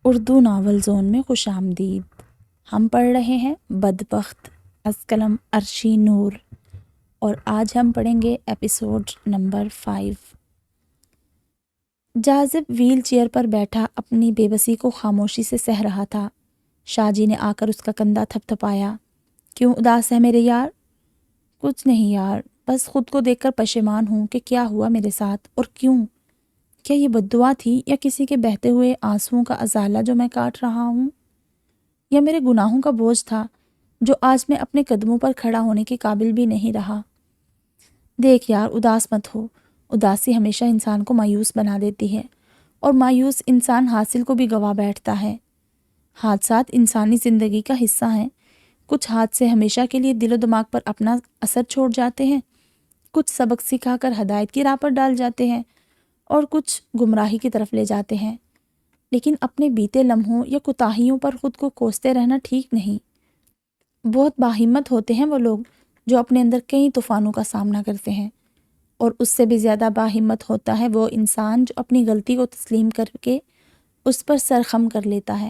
Urdu novel zone میں خوش آمدید۔ ہم پڑھ رہے ہیں بدبخت از قلم عرشی نور، اور آج ہم پڑھیں گے ایپیسوڈ نمبر 5۔ جاذب ویل چیئر پر بیٹھا اپنی بے بسی کو خاموشی سے سہ رہا تھا۔ شاہ جی نے آ کر اس کا کندھا تھپ تھپایا۔ کیوں اداس ہے میرے یار؟ کچھ نہیں یار، بس خود کو دیکھ کر پشیمان ہوں کہ کیا ہوا میرے ساتھ اور کیوں۔ کیا یہ بددعا تھی یا کسی کے بہتے ہوئے آنسوؤں کا ازالہ جو میں کاٹ رہا ہوں، یا میرے گناہوں کا بوجھ تھا جو آج میں اپنے قدموں پر کھڑا ہونے کے قابل بھی نہیں رہا۔ دیکھ یار، اداس مت ہو۔ اداسی ہمیشہ انسان کو مایوس بنا دیتی ہے، اور مایوس انسان حاصل کو بھی گوا بیٹھتا ہے۔ حادثات انسانی زندگی کا حصہ ہیں۔ کچھ حادثے ہمیشہ کے لیے دل و دماغ پر اپنا اثر چھوڑ جاتے ہیں، کچھ سبق سکھا کر ہدایت کی راہ پر ڈال جاتے ہیں، اور کچھ گمراہی کی طرف لے جاتے ہیں۔ لیکن اپنے بیتے لمحوں یا کوتاہیوں پر خود کو کوستے رہنا ٹھیک نہیں۔ بہت باہمت ہوتے ہیں وہ لوگ جو اپنے اندر کئی طوفانوں کا سامنا کرتے ہیں، اور اس سے بھی زیادہ باہمت ہوتا ہے وہ انسان جو اپنی غلطی کو تسلیم کر کے اس پر سر خم کر لیتا ہے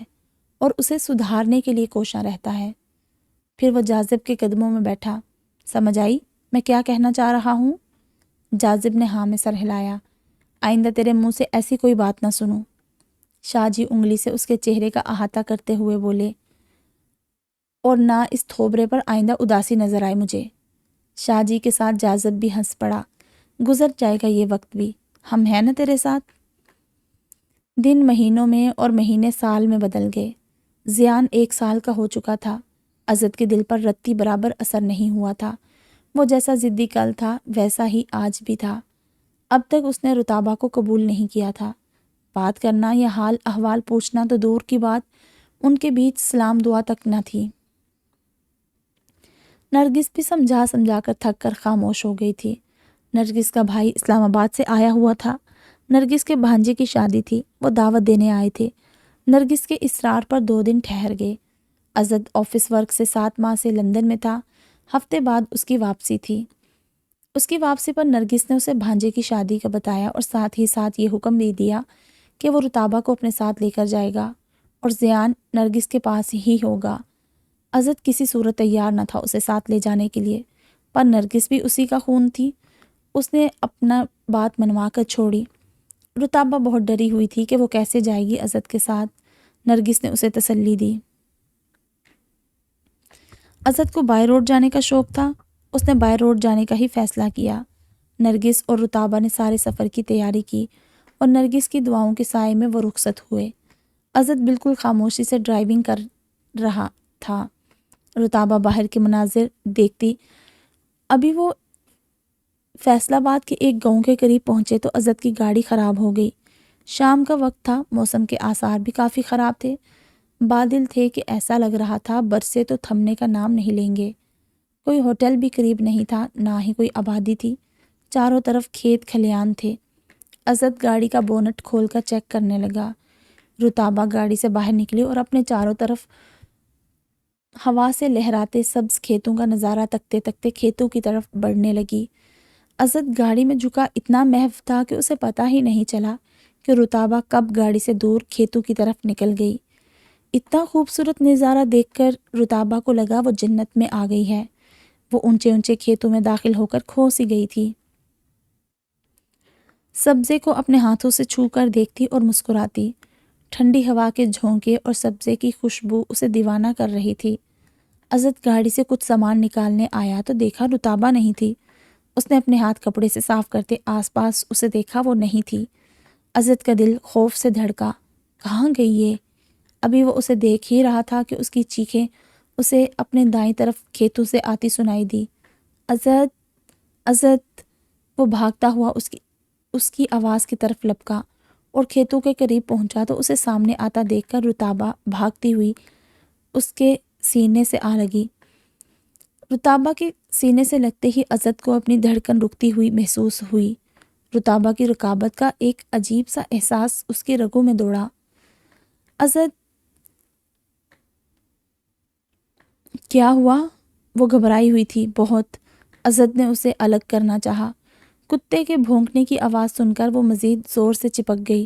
اور اسے سدھارنے کے لیے کوشاں رہتا ہے۔ پھر وہ جاذب کے قدموں میں بیٹھا۔ سمجھ آئی میں کیا کہنا چاہ رہا ہوں؟ جاذب نے ہاں میں سر ہلایا۔ آئندہ تیرے منہ سے ایسی کوئی بات نہ سنوں۔ شاہ جی انگلی سے اس کے چہرے کا احاطہ کرتے ہوئے بولے، اور نہ اس تھوبرے پر آئندہ اداسی نظر آئے مجھے۔ شاہ جی کے ساتھ جاذب بھی ہنس پڑا۔ گزر جائے گا یہ وقت بھی، ہم ہیں نا تیرے ساتھ۔ دن مہینوں میں اور مہینے سال میں بدل گئے۔ زیان 1 سال کا ہو چکا تھا۔ عزت کے دل پر رتی برابر اثر نہیں ہوا تھا۔ وہ جیسا ضدی کل تھا ویسا ہی آج بھی تھا۔ اب تک اس نے رتابہ کو قبول نہیں کیا تھا۔ بات کرنا یا حال احوال پوچھنا تو دور کی بات، ان کے بیچ سلام دعا تک نہ تھی۔ نرگس بھی سمجھا سمجھا کر تھک کر خاموش ہو گئی تھی۔ نرگس کا بھائی اسلام آباد سے آیا ہوا تھا۔ نرگس کے بھانجے کی شادی تھی، وہ دعوت دینے آئے تھے۔ نرگس کے اصرار پر 2 دن ٹھہر گئے۔ عزت آفس ورک سے 7 ماہ سے لندن میں تھا۔ ہفتے بعد اس کی واپسی تھی۔ اس کی واپسی پر نرگس نے اسے بھانجے کی شادی کا بتایا، اور ساتھ ہی ساتھ یہ حکم بھی دیا کہ وہ رتابہ کو اپنے ساتھ لے کر جائے گا اور زیان نرگس کے پاس ہی ہوگا۔ عزت کسی صورت تیار نہ تھا اسے ساتھ لے جانے کے لیے، پر نرگس بھی اسی کا خون تھی۔ اس نے اپنا بات منوا کر چھوڑی۔ رتابہ بہت ڈری ہوئی تھی کہ وہ کیسے جائے گی عزت کے ساتھ۔ نرگس نے اسے تسلی دی۔ عزت کو بائی روڈ جانے کا شوق تھا۔ اس نے بائی روڈ جانے کا ہی فیصلہ کیا۔ نرگس اور رتابہ نے سارے سفر کی تیاری کی، اور نرگس کی دعاؤں کے سائے میں وہ رخصت ہوئے۔ عزت بالکل خاموشی سے ڈرائیونگ کر رہا تھا۔ رتابہ باہر کے مناظر دیکھتی۔ ابھی وہ فیصل آباد کے ایک گاؤں کے قریب پہنچے تو عزت کی گاڑی خراب ہو گئی۔ شام کا وقت تھا، موسم کے آثار بھی کافی خراب تھے۔ بادل تھے کہ ایسا لگ رہا تھا برسے تو تھمنے کا نام نہیں لیں گے۔ کوئی ہوٹل بھی قریب نہیں تھا، نہ ہی کوئی آبادی تھی۔ چاروں طرف کھیت کھلیان تھے۔ عزت گاڑی کا بونٹ کھول کر چیک کرنے لگا۔ رتابہ گاڑی سے باہر نکلی اور اپنے چاروں طرف ہوا سے لہراتے سبز کھیتوں کا نظارہ تکتے تکتے کھیتوں کی طرف بڑھنے لگی۔ عزت گاڑی میں جھکا اتنا محو تھا کہ اسے پتہ ہی نہیں چلا کہ رتابہ کب گاڑی سے دور کھیتوں کی طرف نکل گئی۔ اتنا خوبصورت نظارہ دیکھ کر رتابہ کو لگا وہ جنت میں آ گئی ہے۔ وہ اونچے اونچے کھیتوں میں داخل ہو کر کھو سی گئی تھی۔ سبزے کو اپنے ہاتھوں سے چھو کر دیکھتی اور مسکراتی۔ ٹھنڈی ہوا کے جھونکے اور سبزے کی خوشبو اسے دیوانہ کر رہی تھی۔ عزت گاڑی سے کچھ سامان نکالنے آیا تو دیکھا رتابہ نہیں تھی۔ اس نے اپنے ہاتھ کپڑے سے صاف کرتے آس پاس اسے دیکھا، وہ نہیں تھی۔ عزت کا دل خوف سے دھڑکا۔ کہاں گئی یہ؟ ابھی وہ اسے دیکھ ہی رہا تھا کہ اس کی چیخیں اسے اپنے دائیں طرف کھیتوں سے آتی سنائی دی۔ عزت، عزت! وہ بھاگتا ہوا اس کی آواز کی طرف لپکا اور کھیتوں کے قریب پہنچا تو اسے سامنے آتا دیکھ کر رتابہ بھاگتی ہوئی اس کے سینے سے آ لگی۔ رتابہ کے سینے سے لگتے ہی عزت کو اپنی دھڑکن رکتی ہوئی محسوس ہوئی۔ رتابہ کی رقابت کا ایک عجیب سا احساس اس کی رگوں میں دوڑا۔ عزت! کیا ہوا؟ وہ گھبرائی ہوئی تھی بہت۔ عزت نے اسے الگ کرنا چاہا۔ کتے کے بھونکنے کی آواز سن کر وہ مزید زور سے چپک گئی۔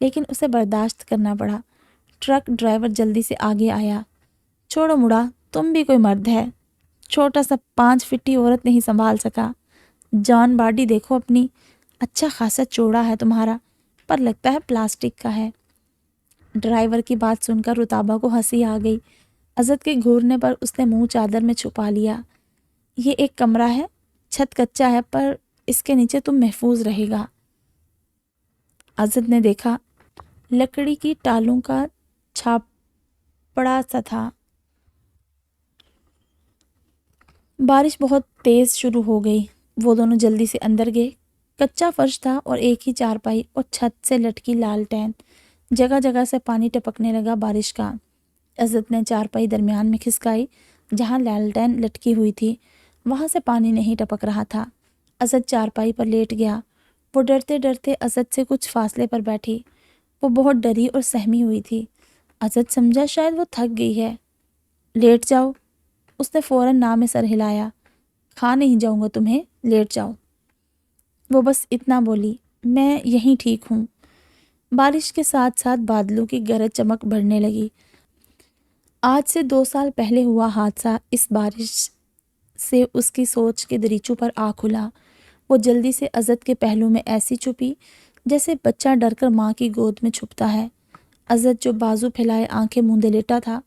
لیکن اسے برداشت کرنا پڑا۔ ٹرک ڈرائیور جلدی سے آگے آیا۔ چھوڑو مڑا، تم بھی کوئی مرد ہے، چھوٹا سا 5 فٹی عورت نہیں سنبھال سکا۔ جان باڈی دیکھو اپنی، اچھا خاصا چوڑا ہے تمہارا، پر لگتا ہے پلاسٹک کا ہے۔ ڈرائیور کی بات سن کر رتابہ کو ہنسی آ گئی۔ عزت کے گھورنے پر اس نے منہ چادر میں چھپا لیا۔ یہ ایک کمرہ ہے، چھت کچا ہے، پر اس کے نیچے تم محفوظ رہے گا۔ عزت نے دیکھا، لکڑی کی ٹالوں کا چھاپڑا سا تھا۔ بارش بہت تیز شروع ہو گئی۔ وہ دونوں جلدی سے اندر گئے۔ کچا فرش تھا اور ایک ہی چارپائی اور چھت سے لٹکی لالٹین، جگہ جگہ سے پانی ٹپکنے لگا بارش کا۔ عزت نے چارپائی درمیان میں کھسکائی، جہاں لالٹین لٹکی ہوئی تھی وہاں سے پانی نہیں ٹپک رہا تھا۔ عزت چارپائی پر لیٹ گیا۔ وہ ڈرتے ڈرتے عزت سے کچھ فاصلے پر بیٹھی۔ وہ بہت ڈری اور سہمی ہوئی تھی۔ عزت سمجھا شاید وہ تھک گئی ہے۔ لیٹ جاؤ، اس نے فوراً نہ میں سر ہلایا۔ کھا نہیں جاؤں گا تمہیں، لیٹ جاؤ۔ وہ بس اتنا بولی، میں یہیں ٹھیک ہوں۔ بارش کے ساتھ ساتھ بادلوں کی گرج چمک بڑھنے لگی۔ آج سے 2 سال پہلے ہوا حادثہ اس بارش سے اس کی سوچ کے دریچوں پر آ کھلا۔ وہ جلدی سے عزت کے پہلو میں ایسی چھپی جیسے بچہ ڈر کر ماں کی گود میں چھپتا ہے۔ عزت جو بازو پھیلائے آنکھیں موندے لیٹا تھا،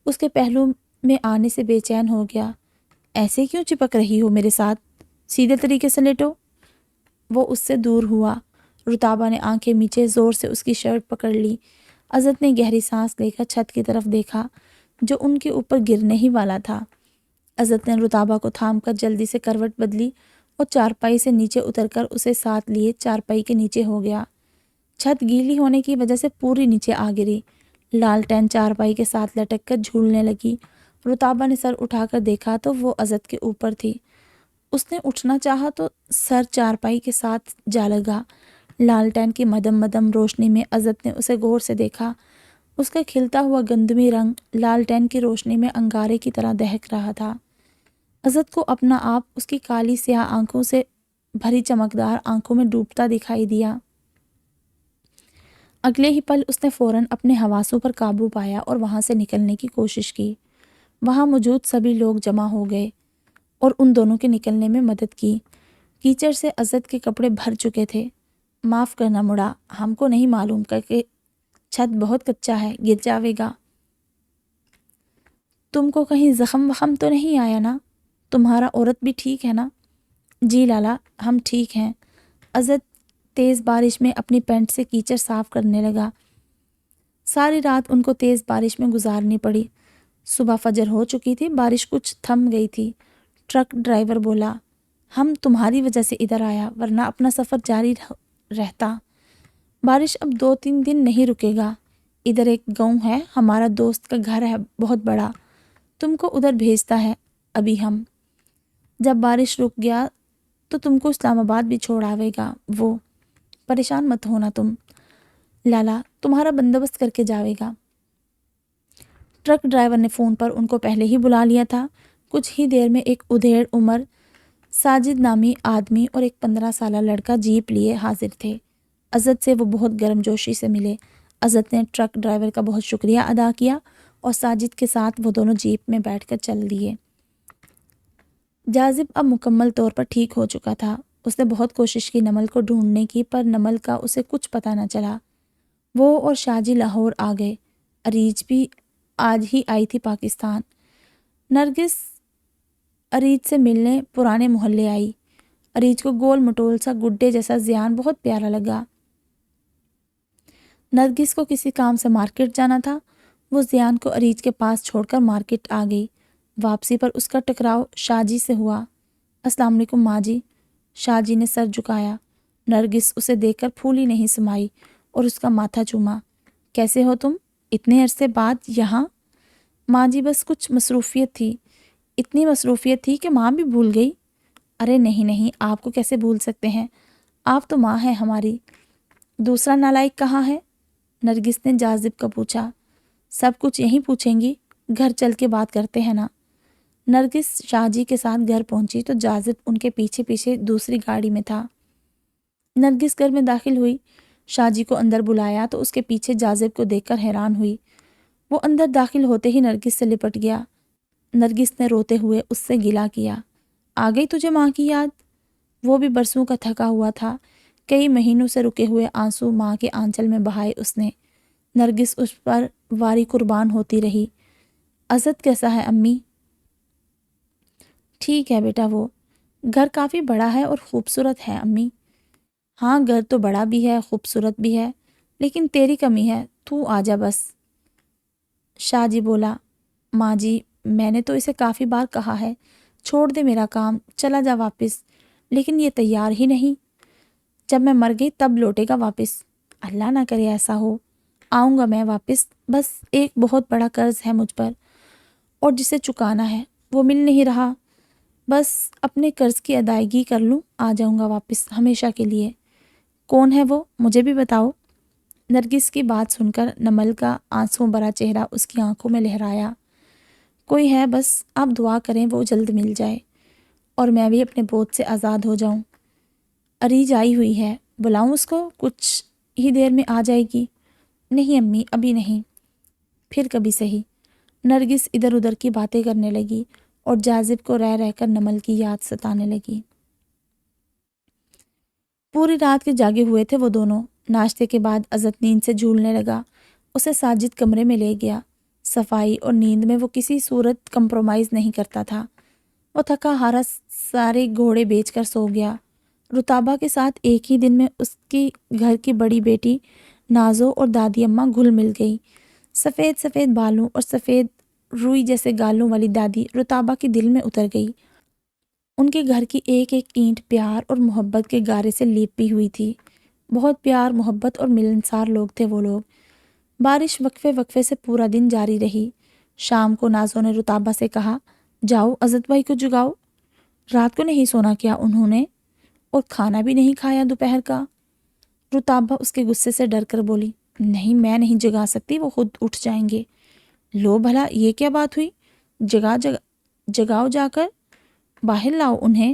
اس کے پہلو میں آنے سے بے چین ہو گیا۔ ایسے کیوں چپک رہی ہو میرے ساتھ؟ سیدھے طریقے سے لیٹو۔ وہ اس سے دور ہوا۔ رتابہ نے آنکھیں میچے زور سے اس کی شرٹ پکڑ لی۔ عزت نے گہری سانس لے کر چھت کی طرف دیکھا جو ان کے اوپر گرنے ہی والا تھا۔ عزت نے رتابہ کو تھام کر جلدی سے کروٹ بدلی اور چارپائی سے نیچے اتر کر اسے ساتھ لیے چارپائی کے نیچے ہو گیا۔ چھت گیلی ہونے کی وجہ سے پوری نیچے آ گری۔ لالٹین چارپائی کے ساتھ لٹک کر جھولنے لگی۔ رتابہ نے سر اٹھا کر دیکھا تو وہ عزت کے اوپر تھی۔ اس نے اٹھنا چاہا تو سر چارپائی کے ساتھ جا لگا۔ لالٹین کی مدم مدم روشنی میں عزت نے اسے غور سے دیکھا۔ اس کا کھلتا ہوا گندمی رنگ لالٹین کی روشنی میں انگارے کی طرح دہک رہا تھا۔ عزت کو اپنا آپ اس کی کالی سیاہ آنکھوں سے بھری چمکدار آنکھوں میں ڈوبتا دکھائی دیا۔ اگلے ہی پل اس نے فوراً اپنے حواسوں پر قابو پایا اور وہاں سے نکلنے کی کوشش کی۔ وہاں موجود سبھی لوگ جمع ہو گئے اور ان دونوں کے نکلنے میں مدد کی۔ کیچڑ سے عزت کے کپڑے بھر چکے تھے۔ معاف کرنا مڑا، ہم کو نہیں معلوم کہ چھت بہت کچا ہے، گر جاوے گا۔ تم کو کہیں زخم وخم تو نہیں آیا نا؟ تمہارا عورت بھی ٹھیک ہے نا؟ جی لالا، ہم ٹھیک ہیں۔ عزت تیز بارش میں اپنی پینٹ سے کیچڑ صاف کرنے لگا۔ ساری رات ان کو تیز بارش میں گزارنی پڑی۔ صبح فجر ہو چکی تھی، بارش کچھ تھم گئی تھی۔ ٹرک ڈرائیور بولا، ہم تمہاری وجہ سے ادھر آیا، ورنہ اپنا سفر جاری رہتا۔ بارش اب 2-3 دن نہیں رکے گا۔ ادھر ایک گاؤں ہے، ہمارا دوست کا گھر ہے بہت بڑا، تم کو ادھر بھیجتا ہے ابھی ہم۔ جب بارش رک گیا تو تم کو اسلام آباد بھی چھوڑ آوے گا وہ۔ پریشان مت ہونا تم، لالا تمہارا بندوبست کر کے جاوے گا۔ ٹرک ڈرائیور نے فون پر ان کو پہلے ہی بلا لیا تھا۔ کچھ ہی دیر میں ایک ادھیڑ عمر ساجد نامی آدمی اور ایک 15 سالہ لڑکا جیپ لیے حاضر تھے۔ عزت سے وہ بہت گرم جوشی سے ملے۔ عزت نے ٹرک ڈرائیور کا بہت شکریہ ادا کیا اور ساجد کے ساتھ وہ دونوں جیپ میں بیٹھ کر چل دیے۔ جاذب اب مکمل طور پر ٹھیک ہو چکا تھا۔ اس نے بہت کوشش کی نمل کو ڈھونڈنے کی، پر نمل کا اسے کچھ پتہ نہ چلا۔ وہ اور شاجی لاہور آ گئے۔ اریج بھی آج ہی آئی تھی پاکستان۔ نرگس اریج سے ملنے پرانے محلے آئی۔ اریج کو گول مٹول سا گڈے جیسا زیان بہت پیارا لگا۔ نرگس کو کسی کام سے مارکیٹ جانا تھا۔ وہ زیان کو اریج کے پاس چھوڑ کر مارکیٹ آ گئی۔ واپسی پر اس کا ٹکراؤ شاجی سے ہوا۔ السلام علیکم ماں جی۔ شاجی نے سر جھکایا۔ نرگس اسے دیکھ کر پھولی نہیں سمائی اور اس کا ماتھا چوما۔ کیسے ہو تم؟ اتنے عرصے بعد یہاں؟ ماں جی بس کچھ مصروفیت تھی۔ اتنی مصروفیت تھی کہ ماں بھی بھول گئی؟ ارے نہیں نہیں، آپ کو کیسے بھول سکتے ہیں، آپ تو ماں ہیں ہماری۔ دوسرا نالائق کہاں ہے؟ نرگس نے جاذب کا پوچھا۔ سب کچھ یہیں پوچھیں گی، گھر چل کے بات کرتے ہیں نا۔ نرگس شاجی کے ساتھ گھر پہنچی تو جاذب ان کے پیچھے پیچھے دوسری گاڑی میں تھا۔ نرگس گھر میں داخل ہوئی شاہ جی کو اندر بلایا تو اس کے پیچھے جاذب کو دیکھ کر حیران ہوئی۔ وہ اندر داخل ہوتے ہی نرگس سے لپٹ گیا۔ نرگس نے روتے ہوئے اس سے گلا کیا، آ گئی تجھے ماں کی یاد؟ وہ بھی برسوں کا تھکا ہوا تھا، کئی مہینوں سے رکے ہوئے آنسو ماں کے آنچل میں بہائے اس نے۔ نرگس اس پر واری قربان ہوتی رہی۔ عزت کیسا ہے امی؟ ٹھیک ہے بیٹا، وہ گھر کافی بڑا ہے اور خوبصورت ہے امی۔ ہاں گھر تو بڑا بھی ہے، خوبصورت بھی ہے، لیکن تیری کمی ہے، تو آ جا بس۔ شاہ جی بولا، ماں جی میں نے تو اسے کافی بار کہا ہے چھوڑ دے میرا کام، چلا جا واپس، لیکن یہ تیار ہی نہیں۔ جب میں مر گئی تب لوٹے گا واپس۔ اللہ نہ کرے ایسا ہو، آؤں گا میں واپس، بس ایک بہت بڑا قرض ہے مجھ پر اور جسے چکانا ہے، وہ مل نہیں رہا۔ بس اپنے قرض کی ادائیگی کر لوں، آ جاؤں گا واپس ہمیشہ کے لیے۔ کون ہے وہ؟ مجھے بھی بتاؤ۔ نرگس کی بات سن کر نمل کا آنسوں بھرا چہرہ اس کی آنکھوں میں لہرایا۔ کوئی ہے، بس آپ دعا کریں وہ جلد مل جائے اور میں بھی اپنے بوجھ سے آزاد ہو جاؤں۔ اریج آئی ہوئی ہے، بلاؤں اس کو؟ کچھ ہی دیر میں آ جائے گی۔ نہیں امی ابھی نہیں، پھر کبھی صحیح۔ نرگس ادھر ادھر کی باتیں کرنے لگی اور جاذب کو رہ رہ کر نمل کی یاد ستانے لگی۔ پوری رات کے جاگے ہوئے تھے وہ دونوں۔ ناشتے کے بعد عزت نیند سے جھولنے لگا، اسے ساجد کمرے میں لے گیا۔ صفائی اور نیند میں وہ کسی صورت کمپرومائز نہیں کرتا تھا۔ وہ تھکا ہارا سارے گھوڑے بیچ کر سو گیا۔ رتابہ کے ساتھ ایک ہی دن میں اس کی گھر کی بڑی بیٹی نازو اور دادی اماں گھل مل گئی۔ سفید سفید بالوں اور سفید روئی جیسے گالوں والی دادی رتابہ کے دل میں اتر گئی۔ ان کے گھر کی ایک ایک اینٹ پیار اور محبت کے گارے سے لیپی ہوئی تھی۔ بہت پیار محبت اور ملنسار لوگ تھے وہ لوگ۔ بارش وقفے وقفے سے پورا دن جاری رہی۔ شام کو نازو نے رتابہ سے کہا، جاؤ عزت بھائی کو جگاؤ۔ رات کو نہیں سونا کیا انہوں نے؟ اور کھانا بھی نہیں کھایا دوپہر کا؟ رتابہ اس کے غصے سے ڈر کر بولی، نہیں میں نہیں جگا سکتی، وہ خود اٹھ جائیں گے۔ لو بھلا یہ کیا بات ہوئی؟ جگاؤ جا کر، باہر لاؤ انہیں۔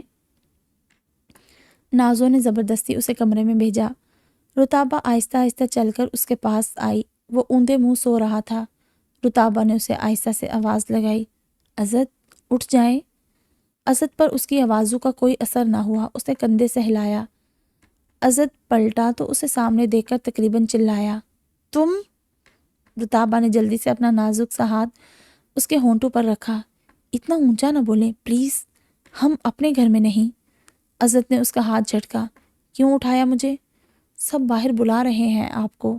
نازو نے زبردستی اسے کمرے میں بھیجا۔ رتابہ آہستہ آہستہ چل کر اس کے پاس آئی۔ وہ اوندے منہ سو رہا تھا۔ رتابہ نے اسے آہستہ سے آواز لگائی، عزت اٹھ جائیں۔ عزت پر اس کی آوازوں کا کوئی اثر نہ ہوا۔ اس نے کندھے سے ہلایا۔ عزت پلٹا تو اسے سامنے دیکھ کر تقریباً چلایا، تم؟ رتابہ نے جلدی سے اپنا نازک سا ہاتھ اس کے ہونٹوں پر رکھا۔ اتنا اونچا نہ بولیں پلیز، ہم اپنے گھر میں نہیں۔ عزت نے اس کا ہاتھ جھٹکا، کیوں اٹھایا مجھے؟ سب باہر بلا رہے ہیں آپ کو۔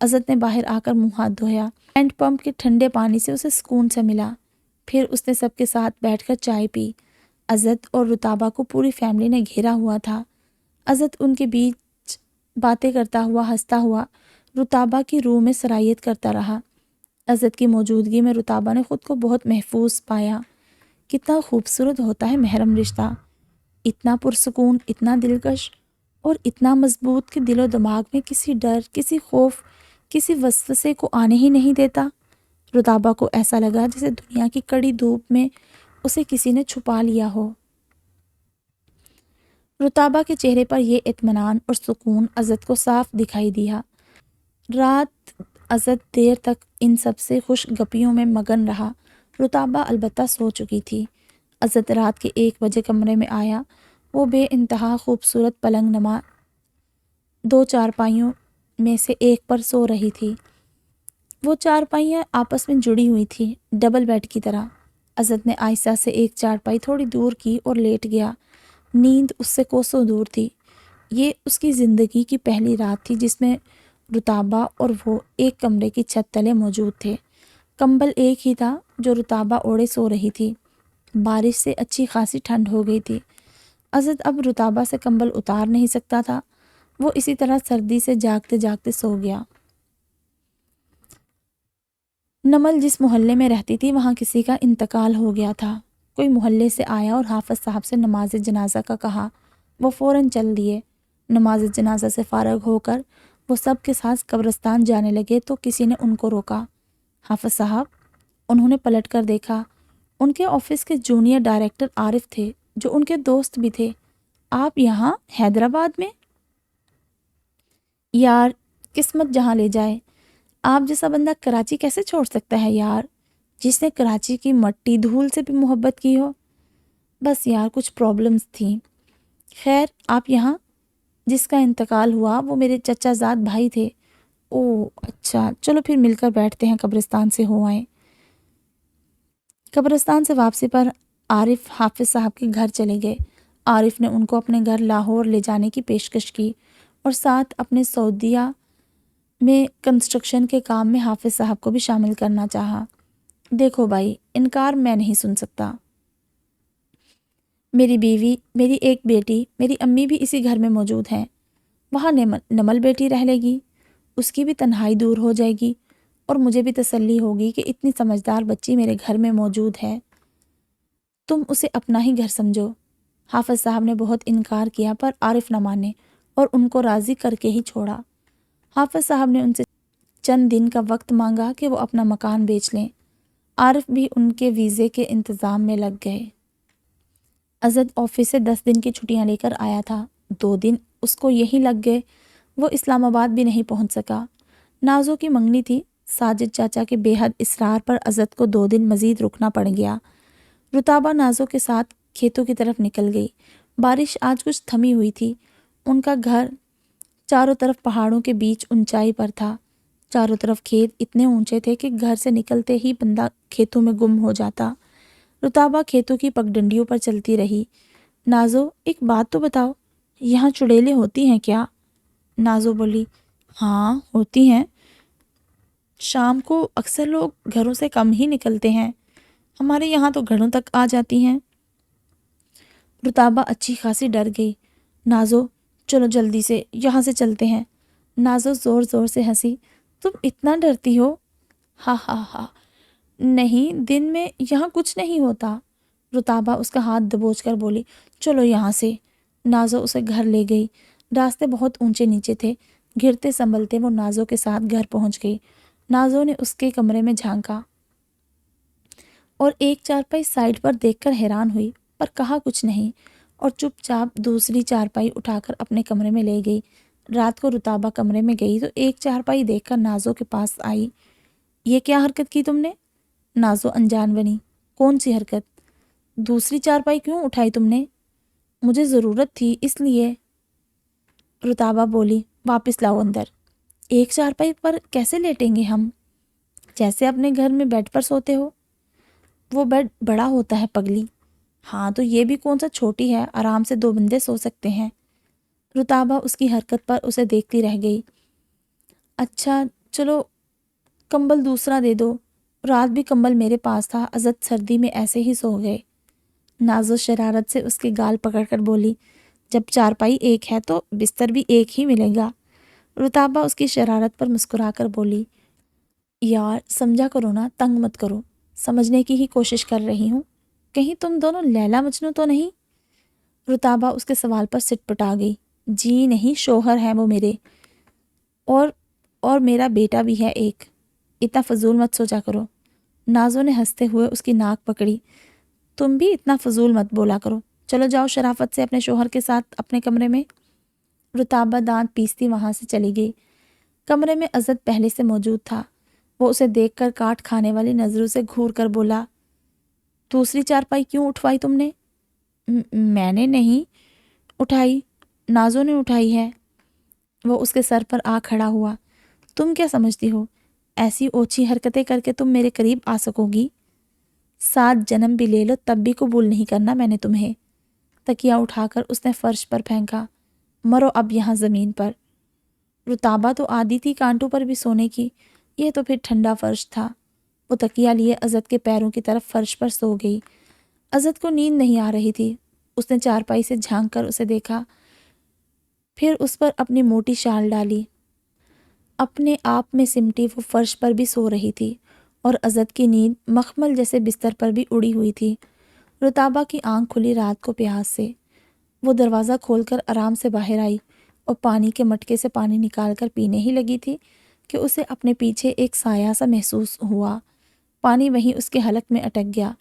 عزت نے باہر آ کر منہ ہاتھ دھویا۔ ہینڈ پمپ کے ٹھنڈے پانی سے اسے سکون سے ملا۔ پھر اس نے سب کے ساتھ بیٹھ کر چائے پی۔ عزت اور رتابہ کو پوری فیملی نے گھیرا ہوا تھا۔ عزت ان کے بیچ باتیں کرتا ہوا ہنستا ہوا رتابہ کی روح میں سرایت کرتا رہا۔ عزت کی موجودگی میں رتابہ نے خود کو بہت محفوظ پایا۔ کتنا خوبصورت ہوتا ہے محرم رشتہ، اتنا پرسکون، اتنا دلکش اور اتنا مضبوط کہ دل و دماغ میں کسی ڈر، کسی خوف، کسی وسوسے کو آنے ہی نہیں دیتا۔ رتابہ کو ایسا لگا جیسے دنیا کی کڑی دھوپ میں اسے کسی نے چھپا لیا ہو۔ رتابہ کے چہرے پر یہ اطمینان اور سکون عزت کو صاف دکھائی دیا۔ رات عزت دیر تک ان سب سے خوش گپیوں میں مگن رہا۔ رتابہ البتہ سو چکی تھی۔ عزت رات کے 1 بجے کمرے میں آیا۔ وہ بے انتہا خوبصورت پلنگ نما 2 چارپائیوں میں سے ایک پر سو رہی تھی۔ وہ چارپائیاں آپس میں جڑی ہوئی تھی، ڈبل بیڈ کی طرح۔ عزت نے آہستہ سے ایک چارپائی تھوڑی دور کی اور لیٹ گیا۔ نیند اس سے کوسوں دور تھی۔ یہ اس کی زندگی کی پہلی رات تھی جس میں رتابہ اور وہ ایک کمرے کی چھت تلے موجود تھے۔ کمبل ایک ہی تھا جو رتابہ اوڑھے سو رہی تھی۔ بارش سے اچھی خاصی ٹھنڈ ہو گئی تھی۔ عزت اب رتابہ سے کمبل اتار نہیں سکتا تھا۔ وہ اسی طرح سردی سے جاگتے جاگتے سو گیا۔ نمل جس محلے میں رہتی تھی وہاں کسی کا انتقال ہو گیا تھا۔ کوئی محلے سے آیا اور حافظ صاحب سے نماز جنازہ کا کہا۔ وہ فوراً چل دیے۔ نماز جنازہ سے فارغ ہو کر وہ سب کے ساتھ قبرستان جانے لگے تو کسی نے ان کو روکا۔ حافظ صاحب؟ انہوں نے پلٹ کر دیکھا۔ ان کے آفس کے جونیئر ڈائریکٹر عارف تھے جو ان کے دوست بھی تھے۔ آپ یہاں حیدرآباد میں؟ یار قسمت جہاں لے جائے، آپ جیسا بندہ کراچی کیسے چھوڑ سکتا ہے یار، جس نے کراچی کی مٹی دھول سے بھی محبت کی ہو۔ بس یار کچھ پرابلمز تھیں۔ خیر آپ یہاں، جس کا انتقال ہوا وہ میرے چچا زاد بھائی تھے۔ اوہ اچھا، چلو پھر مل کر بیٹھتے ہیں، قبرستان سے ہو آئیں۔ قبرستان سے واپسی پر عارف حافظ صاحب کے گھر چلے گئے۔ عارف نے ان کو اپنے گھر لاہور لے جانے کی پیشکش کی اور ساتھ اپنے سعودیہ میں کنسٹرکشن کے کام میں حافظ صاحب کو بھی شامل کرنا چاہا۔ دیکھو بھائی، انکار میں نہیں سن سکتا۔ میری بیوی، میری ایک بیٹی، میری امی بھی اسی گھر میں موجود ہیں۔ وہاں نمل بیٹی رہ لے گی، اس کی بھی تنہائی دور ہو جائے گی اور مجھے بھی تسلی ہوگی کہ اتنی سمجھدار بچی میرے گھر میں موجود ہے۔ تم اسے اپنا ہی گھر سمجھو۔ حافظ صاحب نے بہت انکار کیا پر عارف نہ مانے اور ان کو راضی کر کے ہی چھوڑا۔ حافظ صاحب نے ان سے چند دن کا وقت مانگا کہ وہ اپنا مکان بیچ لیں۔ عارف بھی ان کے ویزے کے انتظام میں لگ گئے۔ عزت آفس سے 10 دن کی چھٹیاں لے کر آیا تھا۔ 2 دن اس کو یہی لگ گئے، وہ اسلام آباد بھی نہیں پہنچ سکا۔ نازو کی منگنی تھی، ساجد چاچا کے بے حد اصرار پر عزت کو 2 دن مزید رکنا پڑ گیا۔ رتابہ نازو کے ساتھ کھیتوں کی طرف نکل گئی۔ بارش آج کچھ تھمی ہوئی تھی۔ ان کا گھر چاروں طرف پہاڑوں کے بیچ اونچائی پر تھا۔ چاروں طرف کھیت اتنے اونچے تھے کہ گھر سے نکلتے ہی بندہ کھیتوں میں گم ہو جاتا۔ رتابہ کھیتوں کی پگڈنڈیوں پر چلتی رہی۔ نازو ایک بات تو بتاؤ، یہاں چڑیلیں ہوتی ہیں کیا؟ نازو بولی، ہاں ہوتی ہیں، شام کو اکثر لوگ گھروں سے کم ہی نکلتے ہیں، ہمارے یہاں تو گھروں تک آ جاتی ہیں۔ رتابہ اچھی خاصی ڈر گئی۔ نازو چلو جلدی سے یہاں سے چلتے ہیں۔ نازو زور زور سے ہنسی، تم اتنا ڈرتی ہو؟ ہاں ہاں ہاں، نہیں دن میں یہاں کچھ نہیں ہوتا۔ رتابہ اس کا ہاتھ دبوچ کر بولی، چلو یہاں سے۔ نازو اسے گھر لے گئی۔ راستے بہت اونچے نیچے تھے، گرتے سنبھلتے وہ نازو کے ساتھ گھر پہنچ گئی۔ نازو نے اس کے کمرے میں جھانکا اور ایک چارپائی سائڈ پر دیکھ کر حیران ہوئی، پر کہا کچھ نہیں اور چپ چاپ دوسری چارپائی اٹھا کر اپنے کمرے میں لے گئی۔ رات کو رتابہ کمرے میں گئی تو ایک چارپائی دیکھ کر نازو کے پاس آئی۔ یہ کیا حرکت کی تم نے؟ نازو انجان بنی، کون سی حرکت؟ دوسری چارپائی کیوں اٹھائی تم نے؟ مجھے ضرورت تھی اس لیے۔ رتابہ بولی، واپس لاؤ اندر۔ ایک چارپائی پر کیسے لیٹیں گے ہم؟ جیسے اپنے گھر میں بیڈ پر سوتے ہو۔ وہ بیڈ بڑا ہوتا ہے پگلی۔ ہاں تو یہ بھی کون سا چھوٹی ہے، آرام سے 2 بندے سو سکتے ہیں۔ رتابہ اس کی حرکت پر اسے دیکھتی رہ گئی۔ اچھا چلو کمبل دوسرا دے دو، رات بھی کمبل میرے پاس تھا، عزت سردی میں ایسے ہی سو گئے۔ نازو شرارت سے اس کے گال پکڑ کر بولی، جب چارپائی ایک ہے تو بستر بھی ایک ہی ملے گا۔ رتابہ اس کی شرارت پر مسکرا کر بولی، یار سمجھا کرو نا، تنگ مت کرو، سمجھنے کی ہی کوشش کر رہی ہوں، کہیں تم دونوں لیلا مجنوں تو نہیں؟ رتابہ اس کے سوال پر سٹ پٹا گئی، جی نہیں، شوہر ہیں وہ میرے، اور میرا بیٹا بھی ہے ایک، اتنا فضول مت سوچا کرو۔ نازو نے ہنستے ہوئے اس کی ناک پکڑی، تم بھی اتنا فضول مت بولا کرو، چلو جاؤ شرافت سے اپنے شوہر کے ساتھ اپنے کمرے میں۔ رتابہ دانت پیستی وہاں سے چلی گئی۔ کمرے میں عزت پہلے سے موجود تھا۔ وہ اسے دیکھ کر کاٹ کھانے والی نظروں سے گھور کر بولا، دوسری چارپائی کیوں اٹھوائی تم نے؟ میں نے نہیں اٹھائی، نازو نے اٹھائی ہے۔ وہ اس کے سر پر آ کھڑا ہوا، تم کیا سمجھتی ہو ایسی اوچھی حرکتیں کر کے تم میرے قریب آ سکو گی؟ 7 جنم بھی لے لو تب بھی قبول نہیں کرنا میں نے تمہیں۔ تکیا اٹھا کر اس نے فرش پر پھینکا، مرو اب یہاں زمین پر۔ رتابہ تو عادی تھی کانٹوں پر بھی سونے کی، یہ تو پھر ٹھنڈا فرش تھا۔ وہ تکیا لیے عزت کے پیروں کی طرف فرش پر سو گئی۔ عزت کو نیند نہیں آ رہی تھی۔ اس نے چارپائی سے جھانک کر اسے دیکھا، پھر اس پر اپنی موٹی شال ڈالی۔ اپنے آپ میں سمٹی وہ فرش پر بھی سو رہی تھی اور عزت کی نیند مخمل جیسے بستر پر بھی اڑی ہوئی تھی۔ رتابہ کی آنکھ کھلی رات کو پیاس سے۔ وہ دروازہ کھول کر آرام سے باہر آئی اور پانی کے مٹکے سے پانی نکال کر پینے ہی لگی تھی کہ اسے اپنے پیچھے ایک سایہ سا محسوس ہوا۔ پانی وہیں اس کے حلق میں اٹک گیا۔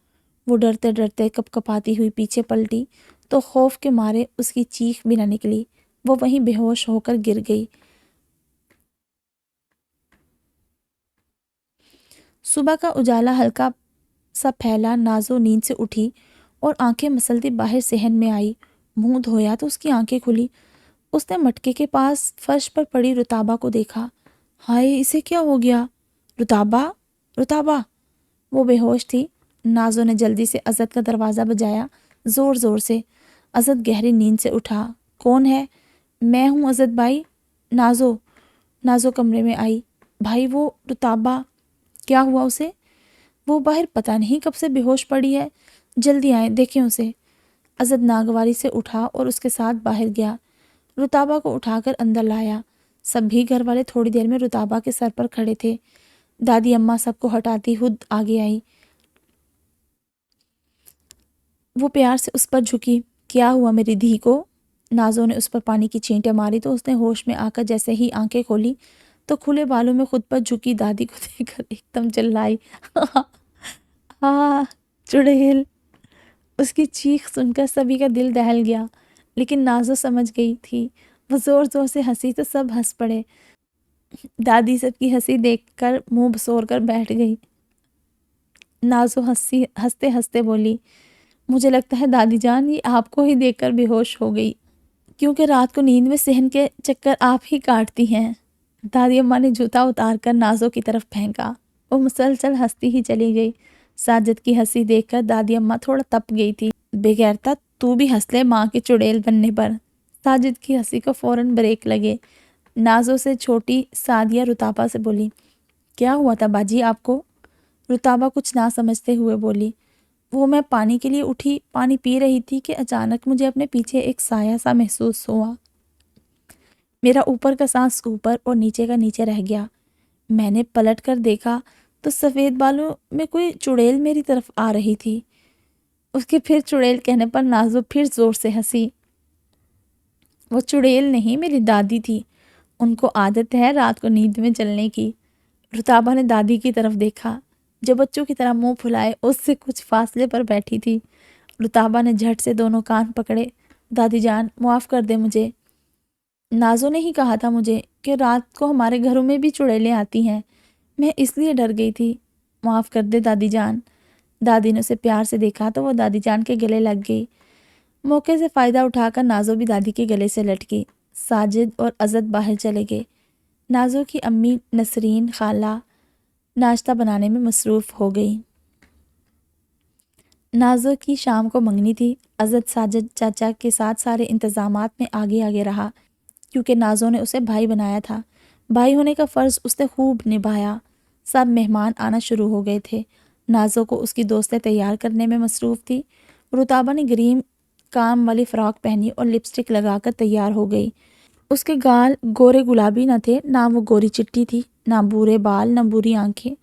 وہ ڈرتے ڈرتے کپ کپاتی ہوئی پیچھے پلٹی تو خوف کے مارے اس کی چیخ بھی نہ نکلی، وہ وہیں بے ہوش ہو کر گر گئی۔ صبح کا اجالا ہلکا سا پھیلا، نازو نیند سے اٹھی اور آنکھیں مسلتی باہر صحن میں آئی۔ منہ دھویا تو اس کی آنکھیں کھلی۔ اس نے مٹکے کے پاس فرش پر پڑی رتابہ کو دیکھا۔ ہائے، اسے کیا ہو گیا؟ رتابہ، رتابہ! وہ بے ہوش تھی۔ نازو نے جلدی سے عزت کا دروازہ بجایا، زور زور سے۔ عزت گہری نیند سے اٹھا۔ کون ہے؟ میں ہوں عزت بھائی۔ نازو کمرے میں آئی۔ بھائی، وہ رتابہ، کیا ہوا اسے؟ وہ باہر پتہ نہیں کب سے بے ہوش پڑی ہے، جلدی آئیں دیکھیں اسے۔ عزت ناگواری سے اٹھا اور اس کے ساتھ باہر گیا۔ رتابہ کو اٹھا کر اندر لایا۔ سبھی گھر والے تھوڑی دیر میں رتابہ کے سر پر کھڑے تھے۔ دادی اماں سب کو ہٹاتی خود آگے آئی۔ وہ پیار سے اس پر جھکی۔ کیا ہوا میری دھی کو؟ نازو نے اس پر پانی کی چھینٹیں ماری تو اس نے ہوش میں آ کر جیسے ہی آنکھیں کھولی تو کھلے بالوں میں خود پر جھکی دادی کو دیکھ کر ایک دم چلائی۔ چڑیل! اس کی چیخ سن کر سبھی کا دل دہل گیا، لیکن نازو سمجھ گئی تھی۔ وہ زور زور سے ہنسی تو سب ہنس پڑے۔ دادی سب کی ہنسی دیکھ کر منہ بسور کر بیٹھ گئی۔ نازو ہنستے ہنستے بولی، مجھے لگتا ہے دادی جان یہ آپ کو ہی دیکھ کر بے ہوش ہو گئی، کیونکہ رات کو نیند میں صحن کے چکر آپ ہی کاٹتی ہیں۔ دادی اماں نے جوتا اتار کر نازو کی طرف پھینکا۔ وہ مسلسل ہنستی ہی چلی گئی۔ ساجد کی ہنسی دیکھ کر دادی اماں تھوڑا تپ گئی تھی۔ بے غیرتا، تو بھی ہنس لے ماں کے چڑیل بننے پر۔ ساجد کی ہنسی کو فوراً بریک لگے۔ نازو سے چھوٹی سعدیہ رتابہ سے بولی، کیا ہوا تھا باجی آپ کو؟ رتابہ کچھ نہ سمجھتے ہوئے بولی، وہ میں پانی کے لیے اٹھی، پانی پی رہی تھی کہ اچانک مجھے اپنے پیچھے ایک سایہ سا محسوس ہوا۔ میرا اوپر کا سانس اوپر اور نیچے کا نیچے رہ گیا۔ میں نے پلٹ کر دیکھا تو سفید بالوں میں کوئی چڑیل میری طرف آ رہی تھی۔ اس کے پھر چڑیل کہنے پر نازو پھر زور سے ہنسی۔ وہ چڑیل نہیں، میری دادی تھی، ان کو عادت ہے رات کو نیند میں چلنے کی۔ رتابہ نے دادی کی طرف دیکھا جو بچوں کی طرح منہ پھلائے اس سے کچھ فاصلے پر بیٹھی تھی۔ رتابہ نے جھٹ سے دونوں کان پکڑے۔ دادی جان معاف کر دے مجھے، نازو نے ہی کہا تھا مجھے کہ رات کو ہمارے گھروں میں بھی چڑیلیں آتی ہیں، میں اس لیے ڈر گئی تھی، معاف کر دے دادی جان۔ دادی نے اسے پیار سے دیکھا تو وہ دادی جان کے گلے لگ گئی۔ موقع سے فائدہ اٹھا کر نازو بھی دادی کے گلے سے لٹ گئی۔ ساجد اور عزت باہر چلے گئے۔ نازو کی امی نسرین خالہ ناشتہ بنانے میں مصروف ہو گئی۔ نازو کی شام کو منگنی تھی۔ عزت ساجد چاچا کے ساتھ سارے انتظامات میں آگے آگے رہا، کیونکہ نازو نے اسے بھائی بنایا تھا۔ بھائی ہونے کا فرض اس نے خوب نبھایا۔ سب مہمان آنا شروع ہو گئے تھے۔ نازو کو اس کی دوستیں تیار کرنے میں مصروف تھی۔ رتابہ نے گریم کام والی فراک پہنی اور لپسٹک لگا کر تیار ہو گئی۔ اس کے گال گورے گلابی نہ تھے، نہ وہ گوری چٹی تھی، نہ بورے بال، نہ بری آنکھیں،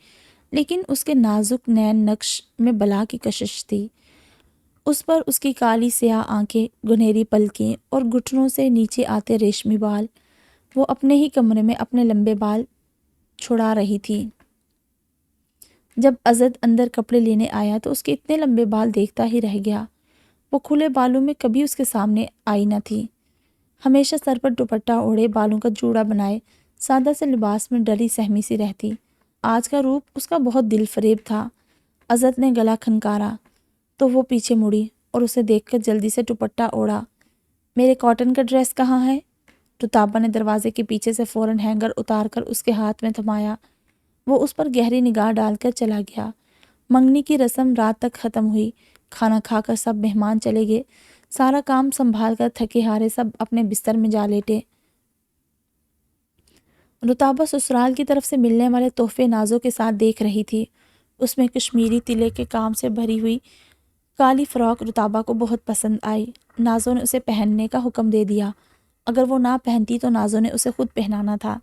لیکن اس کے نازک نین نقش میں بلا کی کشش تھی۔ اس پر اس کی کالی سیاہ آنکھیں، گنہری پلکیں اور گھٹنوں سے نیچے آتے ریشمی بال۔ وہ اپنے ہی کمرے میں اپنے لمبے بال چھڑا رہی تھی۔ جب عزت اندر کپڑے لینے آیا تو اس کے اتنے لمبے بال دیکھتا ہی رہ گیا۔ وہ کھلے بالوں میں کبھی اس کے سامنے آئی نہ تھی۔ ہمیشہ سر پر دوپٹہ اوڑھے، بالوں کا جوڑا بنائے، سادہ سے لباس میں ڈری سہمی سی رہتی۔ آج کا روپ اس کا بہت دل فریب تھا۔ عزت نے گلا کھنکارا تو وہ پیچھے مڑی اور اسے دیکھ کر جلدی سے دوپٹہ اوڑھا۔ میرے کاٹن کا ڈریس کہاں ہے؟ رتابہ نے دروازے کے پیچھے سے فوراً ہینگر اتار کر اس کے ہاتھ میں تھمایا۔ وہ اس پر گہری نگاہ ڈال کر چلا گیا۔ منگنی کی رسم رات تک ختم ہوئی۔ کھانا کھا کر سب مہمان چلے گئے۔ سارا کام سنبھال کر تھکے ہارے سب اپنے بستر میں جا لیٹے۔ رتابہ سسرال کی طرف سے ملنے والے تحفے نازو کے ساتھ دیکھ رہی تھی۔ اس میں کشمیری تلے کے کام سے بھری ہوئی کالی فراک رتابہ کو بہت پسند آئی۔ نازو نے اسے پہننے کا حکم دے دیا۔ اگر وہ نہ پہنتی تو نازو نے اسے خود پہنانا تھا۔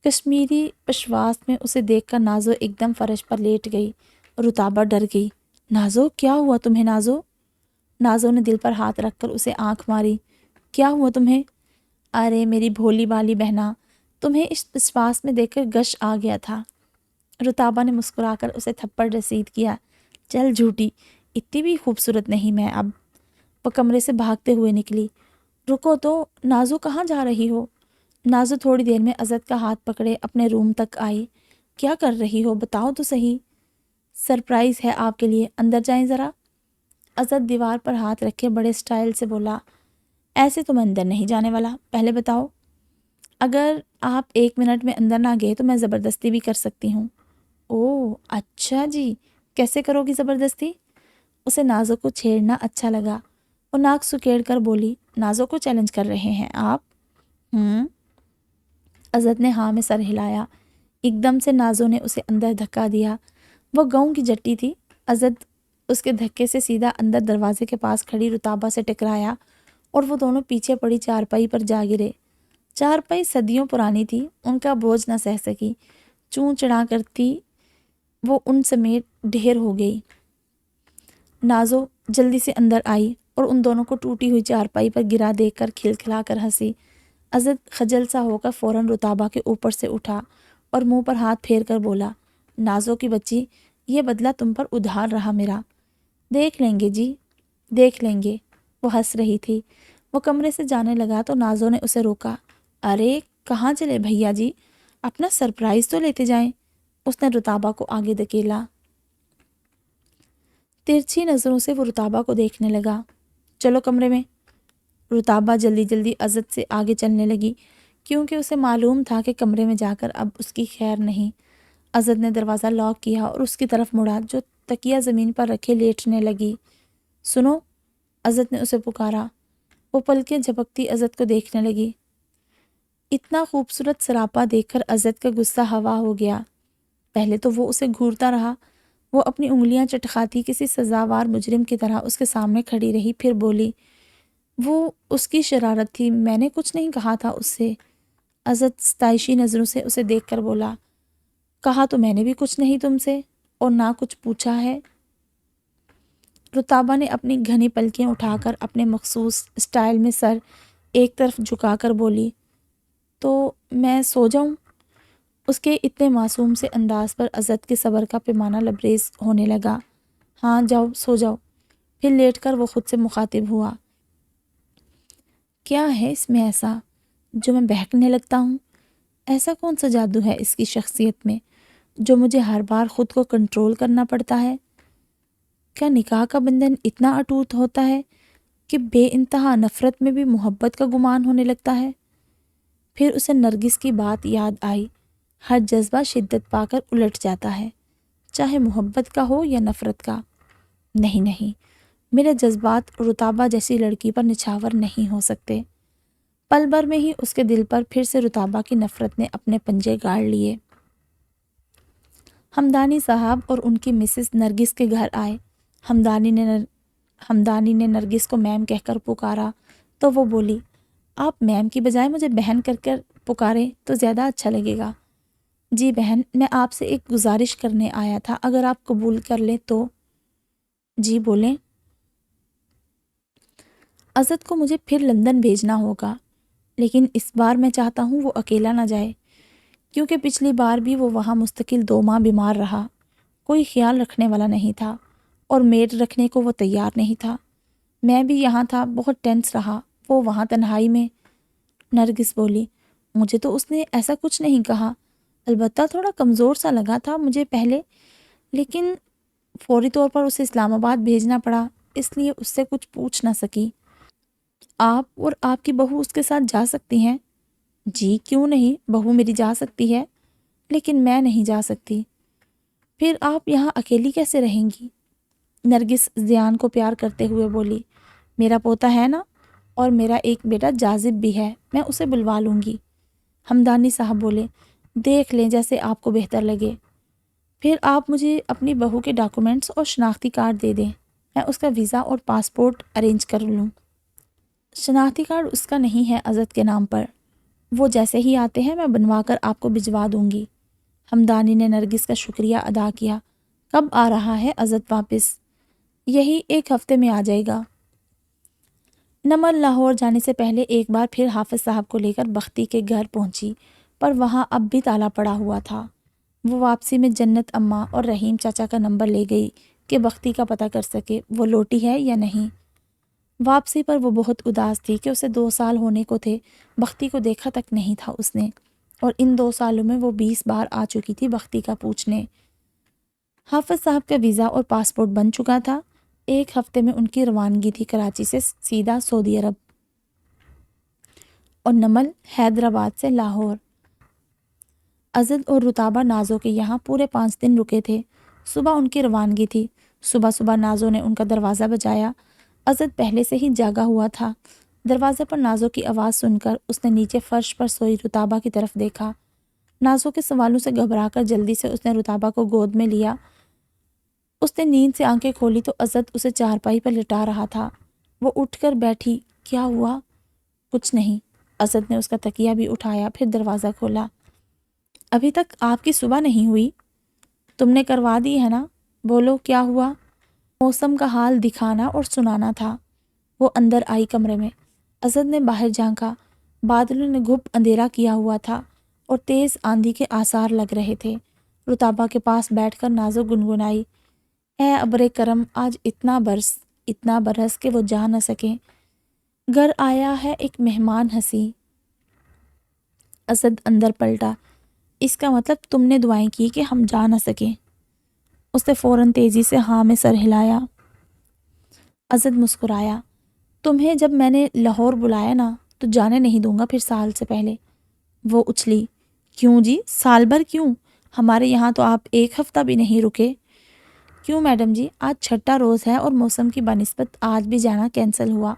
کشمیری پشواس میں اسے دیکھ کر نازو ایک دم فرش پر لیٹ گئی۔ رتابہ ڈر گئی۔ نازو، کیا ہوا تمہیں نازو؟ نازو نے دل پر ہاتھ رکھ کر اسے آنکھ ماری۔ کیا ہوا تمہیں؟ ارے میری بھولی بالی بہنا، تمہیں اس پشواس میں دیکھ کر گش آ گیا تھا۔ رتابہ نے مسکرا کر اسے تھپڑ رسید کیا۔ چل جھوٹی، اتنی بھی خوبصورت نہیں میں اب۔ وہ کمرے سے بھاگتے ہوئے نکلی۔ رکو تو، نازو کہاں جا رہی ہو؟ نازو تھوڑی دیر میں عزت کا ہاتھ پکڑے اپنے روم تک آئی۔ کیا کر رہی ہو بتاؤ تو صحیح۔ سرپرائز ہے آپ کے لیے، اندر جائیں ذرا۔ عزت دیوار پر ہاتھ رکھے بڑے سٹائل سے بولا، ایسے تو میں اندر نہیں جانے والا، پہلے بتاؤ۔ اگر آپ 1 منٹ میں اندر نہ گئے تو میں زبردستی بھی کر سکتی ہوں۔ اوہ اچھا جی، کیسے کرو گی زبردستی؟ اسے نازو کو چھیڑنا اچھا لگا۔ وہ ناک سکیڑ کر بولی، نازو کو چیلنج کر رہے ہیں آپ؟ عزت نے ہاں میں سر ہلایا۔ ایک دم سے نازو نے اسے اندر دھکا دیا۔ وہ گاؤں کی جٹی تھی۔ عزت اس کے دھکے سے سیدھا اندر دروازے کے پاس کھڑی رتابہ سے ٹکرایا اور وہ دونوں پیچھے پڑی چارپائی پر جا گرے۔ چارپائی صدیوں پرانی تھی، ان کا بوجھ نہ سہ سکی، چوں چڑھا کرتی وہ ان سمیت ڈھیر ہو گئی۔ نازو جلدی سے اندر آئی اور ان دونوں کو ٹوٹی ہوئی چارپائی پر گرا دیکھ کر کھلکھلا کر ہنسی۔ عزت خجل سا ہو کر فوراً رتابہ کے اوپر سے اٹھا اور منہ پر ہاتھ پھیر کر بولا، نازو کی بچی، یہ بدلہ تم پر ادھار رہا میرا۔ دیکھ لیں گے جی، دیکھ لیں گے۔ وہ ہنس رہی تھی۔ وہ کمرے سے جانے لگا تو نازو نے اسے روکا۔ ارے کہاں چلے بھیا جی، اپنا سرپرائز تو لیتے جائیں۔ اس نے رتابہ کو آگے دھکیلا۔ ترچھی نظروں سے وہ رتابہ کو دیکھنے لگا۔ چلو کمرے میں۔ رتابہ جلدی جلدی عزت سے آگے چلنے لگی کیونکہ اسے معلوم تھا کہ کمرے میں جا کر اب اس کی خیر نہیں۔ عزت نے دروازہ لاک کیا اور اس کی طرف مڑا جو تکیہ زمین پر رکھے لیٹنے لگی۔ سنو، عزت نے اسے پکارا۔ وہ پلکیں جھپکتی عزت کو دیکھنے لگی۔ اتنا خوبصورت سراپا دیکھ کر عزت کا غصہ ہوا ہو گیا۔ پہلے تو وہ اسے گھورتا رہا، وہ اپنی انگلیاں چٹکھاتی کسی سزاوار مجرم کی طرح اس کے سامنے کھڑی رہی، پھر بولی، وہ اس کی شرارت تھی، میں نے کچھ نہیں کہا تھا اس سے۔ عزت ستائشی نظروں سے اسے دیکھ کر بولا، کہا تو میں نے بھی کچھ نہیں تم سے، اور نہ کچھ پوچھا ہے۔ رتابہ نے اپنی گھنی پلکیں اٹھا کر اپنے مخصوص سٹائل میں سر ایک طرف جھکا کر بولی، تو میں سو جاؤں؟ اس کے اتنے معصوم سے انداز پر عزت کے صبر کا پیمانہ لبریز ہونے لگا۔ ہاں جاؤ، سو جاؤ۔ پھر لیٹ کر وہ خود سے مخاطب ہوا، کیا ہے اس میں ایسا جو میں بہکنے لگتا ہوں؟ ایسا کون سا جادو ہے اس کی شخصیت میں جو مجھے ہر بار خود کو کنٹرول کرنا پڑتا ہے؟ کیا نکاح کا بندھن اتنا اٹوٹ ہوتا ہے کہ بے انتہا نفرت میں بھی محبت کا گمان ہونے لگتا ہے؟ پھر اسے نرگس کی بات یاد آئی، ہر جذبہ شدت پا کر الٹ جاتا ہے، چاہے محبت کا ہو یا نفرت کا۔ نہیں نہیں، میرے جذبات رتابہ جیسی لڑکی پر نچھاور نہیں ہو سکتے۔ پل بھر میں ہی اس کے دل پر پھر سے رتابہ کی نفرت نے اپنے پنجے گاڑ لیے۔ ہمدانی صاحب اور ان کی مسز نرگس کے گھر آئے۔ ہمدانی نے نرگس کو میم کہہ کر پکارا تو وہ بولی، آپ میم کی بجائے مجھے بہن کر کر پکاریں تو زیادہ اچھا لگے گا۔ جی بہن، میں آپ سے ایک گزارش کرنے آیا تھا، اگر آپ قبول کر لیں تو۔ جی بولیں۔ عزت کو مجھے پھر لندن بھیجنا ہوگا، لیکن اس بار میں چاہتا ہوں وہ اکیلا نہ جائے، کیونکہ پچھلی بار بھی وہ وہاں مستقل 2 ماہ بیمار رہا، کوئی خیال رکھنے والا نہیں تھا اور میڈ رکھنے کو وہ تیار نہیں تھا۔ میں بھی یہاں تھا، بہت ٹینس رہا وہ وہاں تنہائی میں۔ نرگس بولی، مجھے تو اس نے ایسا کچھ نہیں کہا، البتہ تھوڑا کمزور سا لگا تھا مجھے پہلے، لیکن فوری طور پر اسے اسلام آباد بھیجنا پڑا، اس لیے اس سے کچھ پوچھ نہ سکی۔ آپ اور آپ کی بہو اس کے ساتھ جا سکتی ہیں؟ جی کیوں نہیں، بہو میری جا سکتی ہے، لیکن میں نہیں جا سکتی۔ پھر آپ یہاں اکیلی کیسے رہیں گی؟ نرگس زیان کو پیار کرتے ہوئے بولی، میرا پوتا ہے نا، اور میرا ایک بیٹا جاذب بھی ہے، میں اسے بلوا لوں گی۔ ہمدانی صاحب بولے، دیکھ لیں جیسے آپ کو بہتر لگے۔ پھر آپ مجھے اپنی بہو کے ڈاکومنٹس اور شناختی کارڈ دے دیں، میں اس کا ویزا اور پاسپورٹ ارینج کر لوں۔ شناختی کارڈ اس کا نہیں ہے عزت کے نام پر، وہ جیسے ہی آتے ہیں میں بنوا کر آپ کو بھجوا دوں گی۔ ہمدانی نے نرگس کا شکریہ ادا کیا۔ کب آ رہا ہے عزت واپس؟ یہی 1 ہفتے میں آ جائے گا۔ نمل لاہور جانے سے پہلے ایک بار پھر حافظ صاحب کو لے کر بختی کے گھر پہنچی، پر وہاں اب بھی تالا پڑا ہوا تھا۔ وہ واپسی میں جنت اماں اور رحیم چاچا کا نمبر لے گئی کہ بختی کا پتہ کر سکے وہ لوٹی ہے یا نہیں۔ واپسی پر وہ بہت اداس تھی کہ اسے 2 سال ہونے کو تھے، بختی کو دیکھا تک نہیں تھا اس نے، اور ان 2 سالوں میں وہ 20 بار آ چکی تھی بختی کا پوچھنے۔ حافظ صاحب کا ویزا اور پاسپورٹ بن چکا تھا۔ 1 ہفتے میں ان کی روانگی تھی کراچی سے سیدھا سعودی عرب اور نمل حیدرآباد سے لاہور۔ ازد اور رتابہ نازو کے یہاں پورے 5 دن رکے تھے۔ صبح ان کی روانگی تھی۔ صبح صبح نازو نے ان کا دروازہ بجایا۔ ازد پہلے سے ہی جاگا ہوا تھا۔ دروازے پر نازو کی آواز سن کر اس نے نیچے فرش پر سوئی رتابہ کی طرف دیکھا۔ نازو کے سوالوں سے گھبرا کر جلدی سے اس نے رتابہ کو گود میں لیا۔ اس نے نیند سے آنکھیں کھولی تو ازد اسے چارپائی پر لٹا رہا تھا۔ وہ اٹھ کر بیٹھی۔ کیا ہوا؟ کچھ نہیں۔ ازد نے اس کا تکیہ بھی اٹھایا، پھر دروازہ کھولا۔ ابھی تک آپ کی صبح نہیں ہوئی؟ تم نے کروا دی ہے نا؟ بولو کیا ہوا؟ موسم کا حال دکھانا اور سنانا تھا۔ وہ اندر آئی کمرے میں۔ ازد نے باہر جھانکا۔ بادلوں نے گھپ اندھیرا کیا ہوا تھا اور تیز آندھی کے آثار لگ رہے تھے۔ رتابہ کے پاس بیٹھ کر نازو گنگنائی، اے ابر کرم آج اتنا برس کہ وہ جا نہ سکیں۔ گھر آیا ہے ایک مہمان ہنسی۔ ازد اندر پلٹا، اس کا مطلب تم نے دعائیں کی کہ ہم جا نہ سکیں؟ اس نے فوراً تیزی سے ہاں میں سر ہلایا۔ ازد مسکرایا، تمہیں جب میں نے لاہور بلایا نا تو جانے نہیں دوں گا پھر سال سے پہلے۔ وہ اچھلی، کیوں جی؟ سال بھر کیوں؟ ہمارے یہاں تو آپ 1 ہفتہ بھی نہیں رکے۔ کیوں میڈم جی؟ آج 6واں روز ہے اور موسم کی بنسبت آج بھی جانا کینسل ہوا۔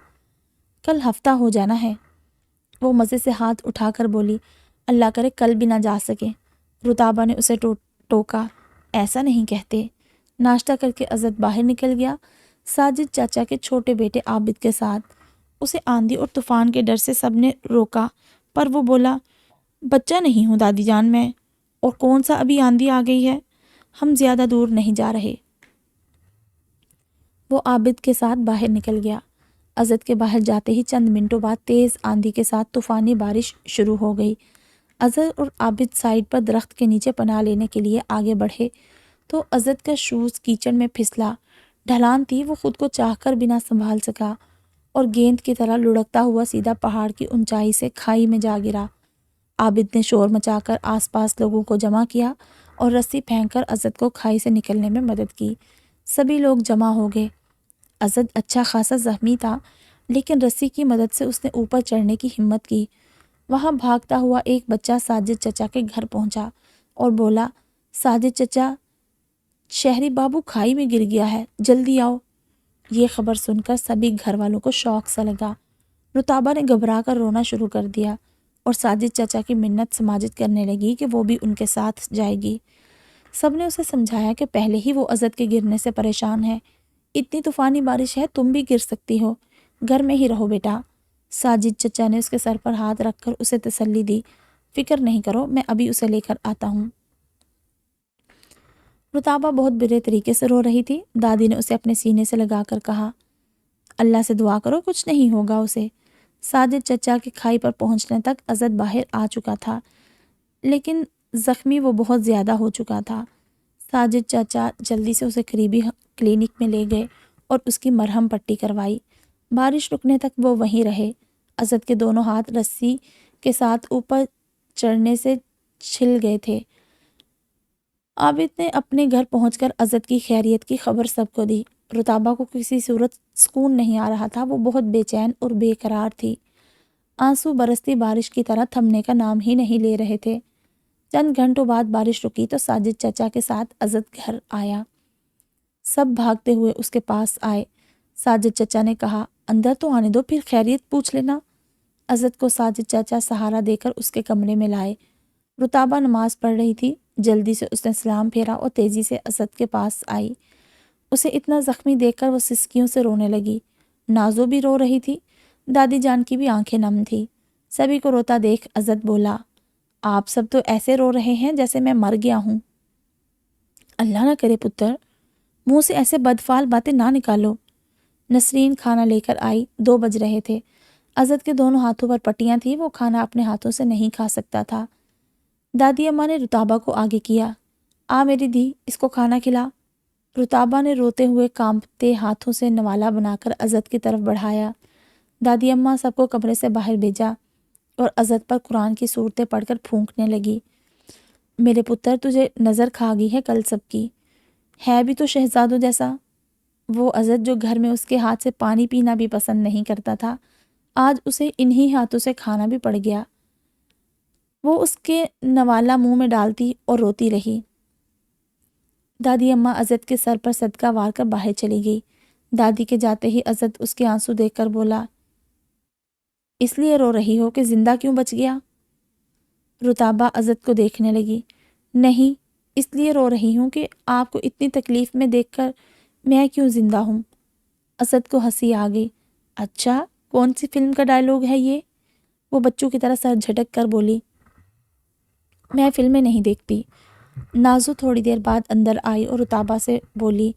کل ہفتہ ہو جانا ہے۔ وہ مزے سے ہاتھ اٹھا کر بولی، اللہ کرے کل بھی نہ جا سکے۔ رتابہ نے اسے ٹوکا، ایسا نہیں کہتے۔ ناشتہ کر کے ازد باہر نکل گیا، ساجد چاچا کے چھوٹے بیٹے عابد کے ساتھ۔ اسے آندھی اور طوفان کے ڈر سے سب نے روکا، پر وہ بولا، بچہ نہیں ہوں دادی جان میں، اور کون سا ابھی آندھی آ گئی ہے، ہم زیادہ دور نہیں جا رہے۔ وہ عابد کے ساتھ باہر نکل گیا۔ ازد کے باہر جاتے ہی چند منٹوں بعد تیز آندھی کے ساتھ طوفانی بارش شروع ہو گئی۔ ازد اور عابد سائڈ پر درخت کے نیچے پناہ لینے کے لیے آگے بڑھے تو ازد کا شوز کیچڑ میں پھسلا۔ ڈھلان تھی، وہ خود کو چاہ کر بھی نہ سنبھال سکا اور گیند کی طرح لڑکتا ہوا سیدھا پہاڑ کی اونچائی سے کھائی میں جا گرا۔ عابد نے شور مچا کر آس پاس لوگوں کو جمع کیا اور رسی پھینک کر ازد کو کھائی سے نکلنے میں مدد کی۔ سبھی لوگ جمع ہو گئے۔ ازد اچھا خاصا زخمی تھا، لیکن رسی کی مدد سے اس نے اوپر چڑھنے کی ہمت کی۔ وہاں بھاگتا ہوا ایک بچہ ساجد چچا کے گھر پہنچا اور بولا، ساجد چچا، شہری بابو کھائی میں گر گیا ہے، جلدی آؤ۔ یہ خبر سن کر سبھی گھر والوں کو شوق سا لگا۔ رتابہ نے گھبرا کر رونا شروع کر دیا اور ساجد چچا کی منت سماجت کرنے لگی کہ وہ بھی ان کے ساتھ جائے گی۔ سب نے اسے سمجھایا کہ پہلے ہی وہ ازد کے گرنے سے پریشان ہے، اتنی طوفانی بارش ہے تم بھی گر سکتی ہو، گھر میں ہی رہو بیٹا۔ ساجد چچا نے اس کے سر پر ہاتھ رکھ کر اسے تسلی دی، فکر نہیں کرو، میں ابھی اسے لے کر آتا ہوں۔ رتابہ بہت برے طریقے سے رو رہی تھی۔ دادی نے اسے اپنے سینے سے لگا کر کہا، اللہ سے دعا کرو کچھ نہیں ہوگا اسے۔ ساجد چچا کے کھائی پر پہنچنے تک ازد باہر آ چکا تھا، لیکن زخمی وہ بہت زیادہ ہو چکا تھا۔ ساجد چچا جلدی سے اسے قریبی کلینک میں لے گئے اور اس کی مرہم پٹی کروائی۔ بارش رکنے تک وہ وہیں رہے۔ ازد کے دونوں ہاتھ رسی کے ساتھ اوپر چڑھنے سے چھل گئے تھے۔ عابد نے اپنے گھر پہنچ کر ازد کی خیریت کی خبر سب کو دی۔ رتابہ کو کسی صورت سکون نہیں آ رہا تھا، وہ بہت بے چین اور بے قرار تھی۔ آنسو برستی بارش کی طرح تھمنے کا نام ہی نہیں لے رہے تھے۔ چند گھنٹوں بعد بارش رکی تو ساجد چچا کے ساتھ ازد گھر آیا۔ سب بھاگتے ہوئے اس کے پاس آئے۔ ساجد چچا نے کہا، اندر تو آنے دو، پھر خیریت پوچھ لینا۔ ازد کو ساجد چچا سہارا دے کر اس کے کمرے میں لائے۔ رتابہ نماز پڑھ رہی تھی، جلدی سے اس نے سلام پھیرا اور تیزی سے ازد کے پاس آئی۔ اسے اتنا زخمی دیکھ کر وہ سسکیوں سے رونے لگی۔ نازو بھی رو رہی تھی، دادی جان کی بھی آنکھیں نم تھی۔ سبھی کو روتا دیکھ ازد بولا، آپ سب تو ایسے رو رہے ہیں جیسے میں مر گیا ہوں۔ اللہ نہ کرے پتر، منہ سے ایسے بدفعال باتیں نہ نکالو۔ نسرین کھانا لے کر آئی۔ 2 بج رہے تھے۔ ازد کے دونوں ہاتھوں پر پٹیاں تھیں، وہ کھانا اپنے ہاتھوں سے نہیں کھا سکتا تھا۔ دادی اماں نے رتابہ کو آگے کیا، آ میری دھی، اس کو کھانا کھلا۔ رتابہ نے روتے ہوئے کانپتے ہاتھوں سے نوالا بنا کر ازد کی طرف بڑھایا۔ دادی اماں سب کو کمرے سے باہر بھیجا اور ازد پر قرآن کی سورتیں پڑھ کر پھونکنے لگی، میرے پتر تجھے نظر کھا گئی ہے کل سب کی، ہے بھی تو شہزادوں جیسا۔ وہ عزت جو گھر میں اس کے ہاتھ سے پانی پینا بھی پسند نہیں کرتا تھا، آج اسے انہی ہاتھوں سے کھانا بھی پڑ گیا۔ وہ اس کے نوالا منہ میں ڈالتی اور روتی رہی۔ دادی اماں عزت کے سر پر صدقہ وار کر باہر چلی گئی۔ دادی کے جاتے ہی عزت اس کے آنسو دیکھ کر بولا، اس لیے رو رہی ہو کہ زندہ کیوں بچ گیا؟ رتابہ عزت کو دیکھنے لگی۔ نہیں، اس لیے رو رہی ہوں کہ آپ کو اتنی تکلیف میں دیکھ کر میں کیوں زندہ ہوں۔ عزت کو ہنسی آ گئی۔ اچھا، کون سی فلم کا ڈائیلاگ ہے یہ؟ وہ بچوں کی طرح سر جھٹک کر بولی، میں فلمیں نہیں دیکھتی۔ نازو تھوڑی دیر بعد اندر آئی اور رتابہ سے بولی،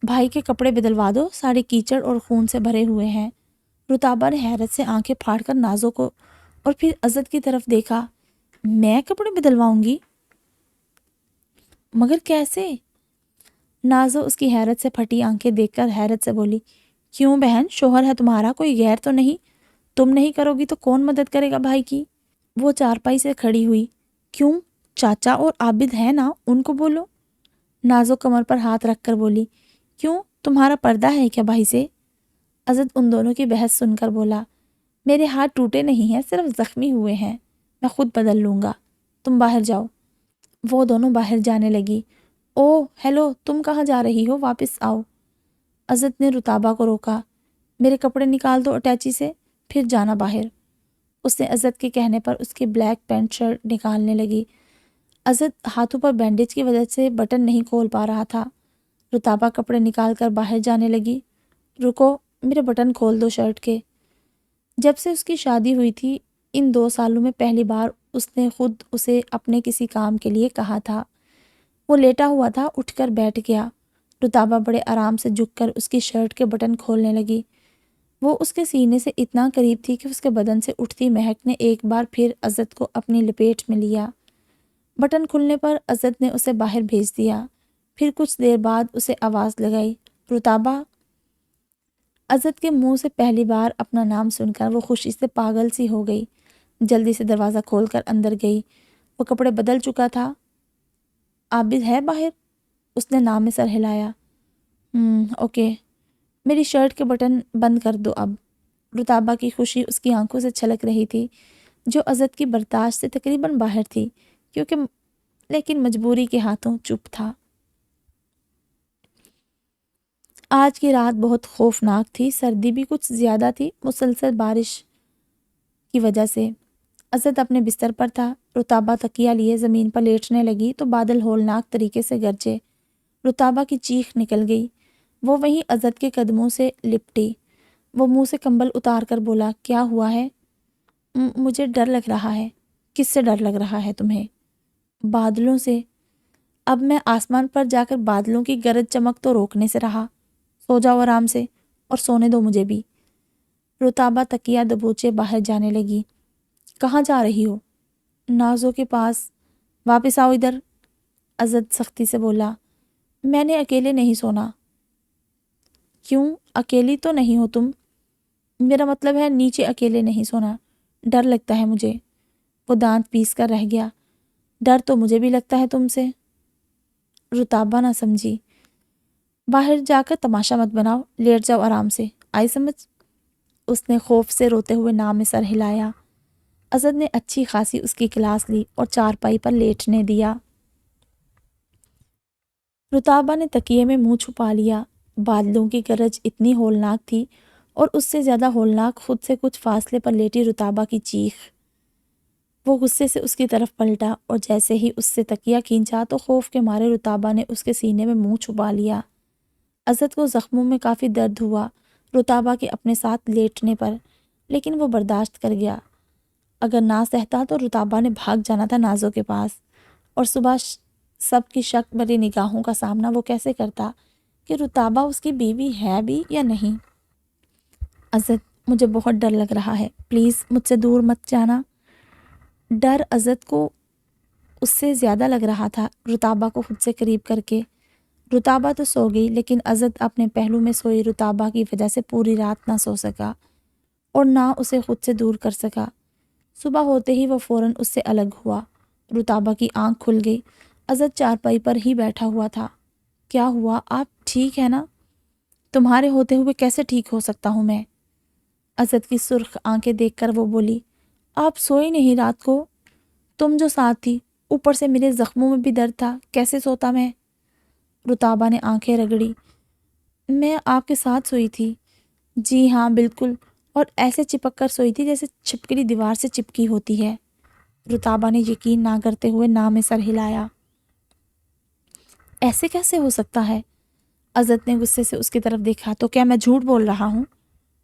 بھائی کے کپڑے بدلوا دو، سارے کیچڑ اور خون سے بھرے ہوئے ہیں۔ رتابہ نے حیرت سے آنکھیں پھاڑ کر نازو کو اور پھر عزت کی طرف دیکھا۔ میں کپڑے بدلواؤں گی؟ مگر کیسے؟ نازو اس کی حیرت سے پھٹی آنکھیں دیکھ کر حیرت سے بولی، کیوں بہن، شوہر ہے تمہارا، کوئی غیر تو نہیں؟ تم نہیں کرو گی تو کون مدد کرے گا بھائی کی؟ وہ چارپائی سے کھڑی ہوئی۔ کیوں، چاچا اور عابد ہیں نا، ان کو بولو۔ نازو کمر پر ہاتھ رکھ کر بولی، کیوں، تمہارا پردہ ہے کیا بھائی سے؟ عزت ان دونوں کی بحث سن کر بولا، میرے ہاتھ ٹوٹے نہیں ہیں، صرف زخمی ہوئے ہیں، میں خود بدل لوں گا، تم باہر جاؤ۔ وہ دونوں باہر جانے لگی۔ او ہیلو، تم کہاں جا رہی ہو؟ واپس آؤ۔ عزت نے رتابہ کو روکا۔ میرے کپڑے نکال دو اٹیچی سے، پھر جانا باہر۔ اس نے عزت کے کہنے پر اس کی بلیک پینٹ شرٹ نکالنے لگی۔ عزت ہاتھوں پر بینڈیج کی وجہ سے بٹن نہیں کھول پا رہا تھا۔ رتابہ کپڑے نکال کر باہر جانے لگی۔ رکو، میرے بٹن کھول دو شرٹ کے۔ جب سے اس کی شادی ہوئی تھی، ان 2 سالوں میں پہلی بار اس نے خود اسے اپنے کسی کام کے لیے کہا تھا۔ وہ لیٹا ہوا تھا، اٹھ کر بیٹھ گیا۔ رتابہ بڑے آرام سے جھک کر اس کی شرٹ کے بٹن کھولنے لگی۔ وہ اس کے سینے سے اتنا قریب تھی کہ اس کے بدن سے اٹھتی مہک نے ایک بار پھر عزت کو اپنی لپیٹ میں لیا۔ بٹن کھلنے پر عزت نے اسے باہر بھیج دیا۔ پھر کچھ دیر بعد اسے آواز لگائی، رتابہ۔ عزت کے منہ سے پہلی بار اپنا نام سن کر وہ خوشی سے پاگل سی ہو گئی۔ جلدی سے دروازہ کھول کر اندر گئی۔ وہ کپڑے بدل چکا تھا۔ عابد ہے باہر؟ اس نے نام میں سر ہلایا۔ اوکے، میری شرٹ کے بٹن بند کر دو اب۔ رتابہ کی خوشی اس کی آنکھوں سے چھلک رہی تھی، جو عزت کی برداشت سے تقریباً باہر تھی، لیکن مجبوری کے ہاتھوں چپ تھا۔ آج کی رات بہت خوفناک تھی، سردی بھی کچھ زیادہ تھی، مسلسل بارش کی وجہ سے۔ عزت اپنے بستر پر تھا۔ رتابہ تکیہ لیے زمین پر لیٹنے لگی تو بادل ہولناک طریقے سے گرجے۔ رتابہ کی چیخ نکل گئی۔ وہ وہیں عزت کے قدموں سے لپٹی۔ وہ منہ سے کمبل اتار کر بولا، کیا ہوا ہے؟ مجھے ڈر لگ رہا ہے۔ کس سے ڈر لگ رہا ہے تمہیں؟ بادلوں سے۔ اب میں آسمان پر جا کر بادلوں کی گرج چمک تو روکنے سے رہا۔ سو جاؤ آرام سے، اور سونے دو مجھے بھی۔ رتابہ تکیہ دبوچے باہر جانے لگی۔ کہاں جا رہی ہو؟ نازو کے پاس۔ واپس آؤ ادھر۔ عزت سختی سے بولا، میں نے اکیلے نہیں سونا۔ کیوں، اکیلی تو نہیں ہو تم؟ میرا مطلب ہے نیچے اکیلے نہیں سونا، ڈر لگتا ہے مجھے۔ وہ دانت پیس کر رہ گیا۔ ڈر تو مجھے بھی لگتا ہے تم سے۔ رتابہ نہ سمجھی۔ باہر جا کر تماشا مت بناؤ، لیٹ جاؤ آرام سے، آئی سمجھ؟ اس نے خوف سے روتے ہوئے نام میں سر ہلایا۔ عزت نے اچھی خاصی اس کی کلاس لی اور چارپائی پر لیٹنے دیا۔ رتابہ نے تکیے میں منہ چھپا لیا۔ بادلوں کی گرج اتنی ہولناک تھی اور اس سے زیادہ ہولناک خود سے کچھ فاصلے پر لیٹی رتابہ کی چیخ۔ وہ غصے سے اس کی طرف پلٹا اور جیسے ہی اس سے تکیہ کھینچا تو خوف کے مارے رتابہ نے اس کے سینے میں منہ چھپا لیا۔ عزت کو زخموں میں کافی درد ہوا رتابہ کے اپنے ساتھ لیٹنے پر، لیکن وہ برداشت کر گیا۔ اگر نہ سہتا تو رتابہ نے بھاگ جانا تھا نازو کے پاس، اور صبح سب کی شک بھری نگاہوں کا سامنا وہ کیسے کرتا کہ رتابہ اس کی بیوی ہے بھی یا نہیں۔ عزت، مجھے بہت ڈر لگ رہا ہے، پلیز مجھ سے دور مت جانا۔ ڈر عزت کو اس سے زیادہ لگ رہا تھا رتابہ کو خود سے قریب کر کے۔ رتابہ تو سو گئی، لیکن عزت اپنے پہلو میں سوئی رتابہ کی وجہ سے پوری رات نہ سو سکا اور نہ اسے خود سے دور کر سکا۔ صبح ہوتے ہی وہ فوراً اس سے الگ ہوا۔ رتابہ کی آنکھ کھل گئی۔ عزت چارپائی پر ہی بیٹھا ہوا تھا۔ کیا ہوا؟ آپ ٹھیک ہے نا؟ تمہارے ہوتے ہوئے کیسے ٹھیک ہو سکتا ہوں میں؟ عزت کی سرخ آنکھیں دیکھ کر وہ بولی، آپ سوئی نہیں رات کو؟ تم جو ساتھ تھی، اوپر سے میرے زخموں میں بھی درد تھا، کیسے سوتا میں؟ رتابہ نے آنکھیں رگڑی۔ میں آپ کے ساتھ سوئی تھی۔ جی ہاں بالکل، اور ایسے چپک کر سوئی تھی جیسے چھپکلی دیوار سے چپکی ہوتی ہے۔ رتابہ نے یقین نہ کرتے ہوئے نہ میں سر ہلایا۔ ایسے کیسے ہو سکتا ہے؟ عزت نے غصے سے اس کی طرف دیکھا۔ تو کیا میں جھوٹ بول رہا ہوں؟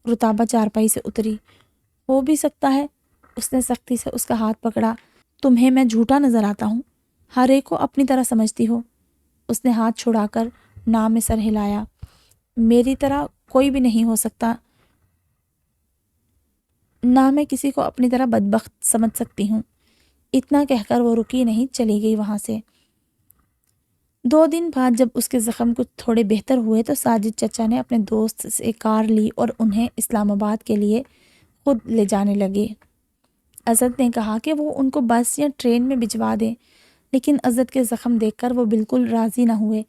رتابہ چارپائی سے اتری۔ ہو بھی سکتا ہے۔ اس نے سختی سے اس کا ہاتھ پکڑا۔ تمہیں میں جھوٹا نظر آتا ہوں؟ ہر ایک کو اپنی طرح سمجھتی ہو؟ اس نے ہاتھ چھڑا کر نہ میں سر ہلایا۔ میری طرح کوئی بھی نہیں ہو سکتا، نہ میں کسی کو اپنی طرح بدبخت سمجھ سکتی ہوں۔ اتنا کہہ کر وہ رکی نہیں، چلی گئی وہاں سے۔ 2 دن بعد جب اس کے زخم کچھ تھوڑے بہتر ہوئے تو ساجد چچا نے اپنے دوست سے کار لی اور انہیں اسلام آباد کے لیے خود لے جانے لگے۔ عزت نے کہا کہ وہ ان کو بس یا ٹرین میں بھجوا دیں، لیکن عزت کے زخم دیکھ کر وہ بالکل راضی نہ ہوئے۔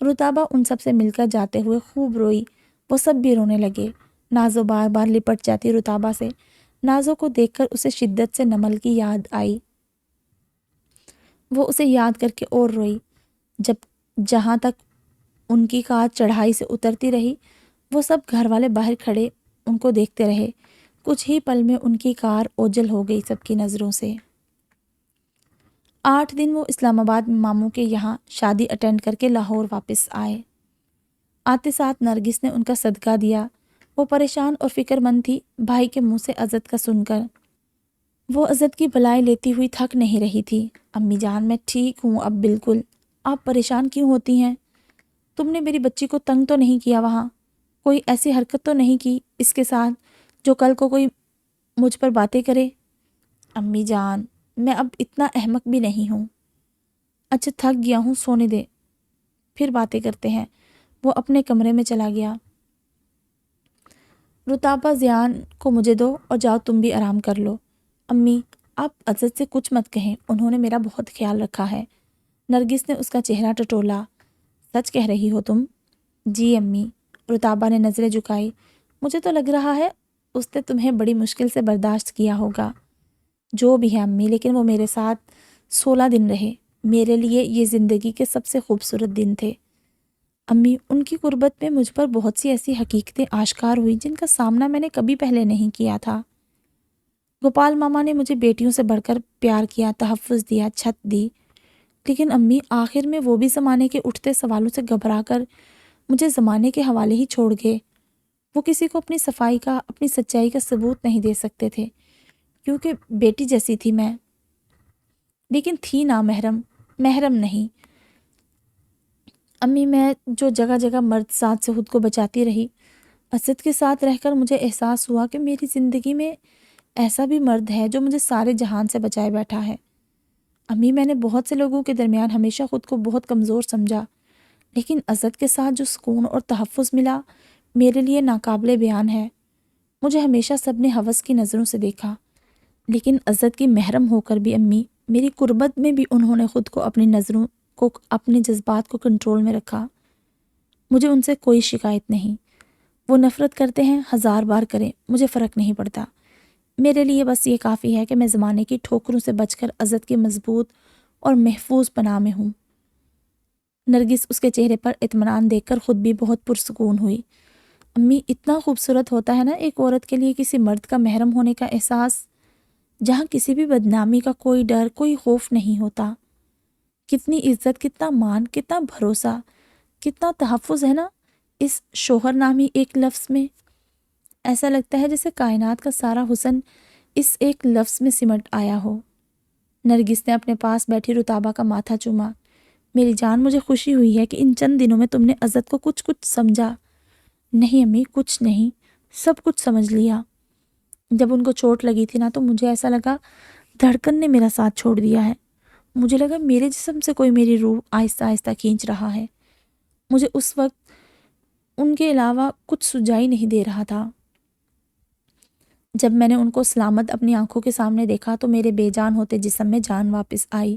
رتابہ ان سب سے مل کر جاتے ہوئے خوب روئی۔ وہ سب بھی رونے لگے۔ نازو بار بار لپٹ جاتی رتابہ سے۔ نازو کو دیکھ کر اسے شدت سے نمل کی یاد آئی۔ وہ اسے یاد کر کے اور روئی۔ جہاں تک ان کی کار چڑھائی سے اترتی رہی، وہ سب گھر والے باہر کھڑے ان کو دیکھتے رہے۔ کچھ ہی پل میں ان کی کار اوجھل ہو گئی سب کی نظروں سے۔ 8 دن وہ اسلام آباد میں ماموں کے یہاں شادی اٹینڈ کر کے لاہور واپس آئے۔ آتے ساتھ نرگس نے ان کا صدقہ دیا۔ وہ پریشان اور فکر مند تھی بھائی کے منہ سے عزت کا سن کر۔ وہ عزت کی بلائی لیتی ہوئی تھک نہیں رہی تھی۔ امی جان میں ٹھیک ہوں اب بالکل۔ آپ پریشان کیوں ہوتی ہیں؟ تم نے میری بچی کو تنگ تو نہیں کیا وہاں؟ کوئی ایسی حرکت تو نہیں کی اس کے ساتھ جو کل کو کوئی مجھ پر باتیں کرے؟ امی جان میں اب اتنا احمق بھی نہیں ہوں۔ اچھا تھک گیا ہوں، سونے دے، پھر باتیں کرتے ہیں۔ وہ اپنے کمرے میں چلا گیا۔ رتابہ زیان کو مجھے دو اور جاؤ تم بھی آرام کر لو۔ امی آپ عزت سے کچھ مت کہیں، انہوں نے میرا بہت خیال رکھا ہے۔ نرگس نے اس کا چہرہ ٹٹولا۔ سچ کہہ رہی ہو تم؟ جی امی۔ رتابہ نے نظریں جھکائی۔ مجھے تو لگ رہا ہے اس نے تمہیں بڑی مشکل سے برداشت کیا ہوگا۔ جو بھی ہے امی، لیکن وہ میرے ساتھ 16 دن رہے۔ میرے لیے یہ زندگی کے سب سے خوبصورت دن تھے۔ امی ان کی قربت میں مجھ پر بہت سی ایسی حقیقتیں آشکار ہوئی جن کا سامنا میں نے کبھی پہلے نہیں کیا تھا۔ گوپال ماما نے مجھے بیٹیوں سے بڑھ کر پیار کیا، تحفظ دیا، چھت دی، لیکن امی آخر میں وہ بھی زمانے کے اٹھتے سوالوں سے گھبرا کر مجھے زمانے کے حوالے ہی چھوڑ گئے۔ وہ کسی کو اپنی صفائی کا، اپنی سچائی کا ثبوت نہیں دے سکتے تھے، کیونکہ بیٹی جیسی تھی میں، لیکن تھی نامحرم، محرم نہیں۔ امی میں جو جگہ جگہ مرد ساتھ سے خود کو بچاتی رہی، عزت کے ساتھ رہ کر مجھے احساس ہوا کہ میری زندگی میں ایسا بھی مرد ہے جو مجھے سارے جہان سے بچائے بیٹھا ہے۔ امی میں نے بہت سے لوگوں کے درمیان ہمیشہ خود کو بہت کمزور سمجھا، لیکن عزت کے ساتھ جو سکون اور تحفظ ملا میرے لیے ناقابل بیان ہے۔ مجھے ہمیشہ سب نے ہوس کی نظروں سے دیکھا، لیکن عزت کی محرم ہو کر بھی امی میری قربت میں بھی انہوں نے خود کو، اپنی نظروں کو، اپنے جذبات کو کنٹرول میں رکھا۔ مجھے ان سے کوئی شکایت نہیں۔ وہ نفرت کرتے ہیں، 1000 بار کریں، مجھے فرق نہیں پڑتا۔ میرے لیے بس یہ کافی ہے کہ میں زمانے کی ٹھوکروں سے بچ کر عزت کی مضبوط اور محفوظ پناہ میں ہوں۔ نرگس اس کے چہرے پر اطمینان دیکھ کر خود بھی بہت پرسکون ہوئی۔ امی اتنا خوبصورت ہوتا ہے نا ایک عورت کے لیے کسی مرد کا محرم ہونے کا احساس، جہاں کسی بھی بدنامی کا کوئی ڈر، کوئی خوف نہیں ہوتا۔ کتنی عزت، کتنا مان، کتنا بھروسہ، کتنا تحفظ ہے نا اس شوہر نامی ایک لفظ میں۔ ایسا لگتا ہے جیسے کائنات کا سارا حسن اس ایک لفظ میں سمٹ آیا ہو۔ نرگس نے اپنے پاس بیٹھی رتابہ کا ماتھا چوما۔ میری جان مجھے خوشی ہوئی ہے کہ ان چند دنوں میں تم نے عزت کو کچھ سمجھا۔ نہیں امی کچھ نہیں، سب کچھ سمجھ لیا۔ جب ان کو چوٹ لگی تھی نا تو مجھے ایسا لگا دھڑکن نے میرا ساتھ چھوڑ دیا ہے۔ مجھے لگا میرے جسم سے کوئی میری روح آہستہ آہستہ کھینچ رہا ہے۔ مجھے اس وقت ان کے علاوہ کچھ سجائی نہیں دے رہا تھا۔ جب میں نے ان کو سلامت اپنی آنکھوں کے سامنے دیکھا تو میرے بے جان ہوتے جسم میں جان واپس آئی۔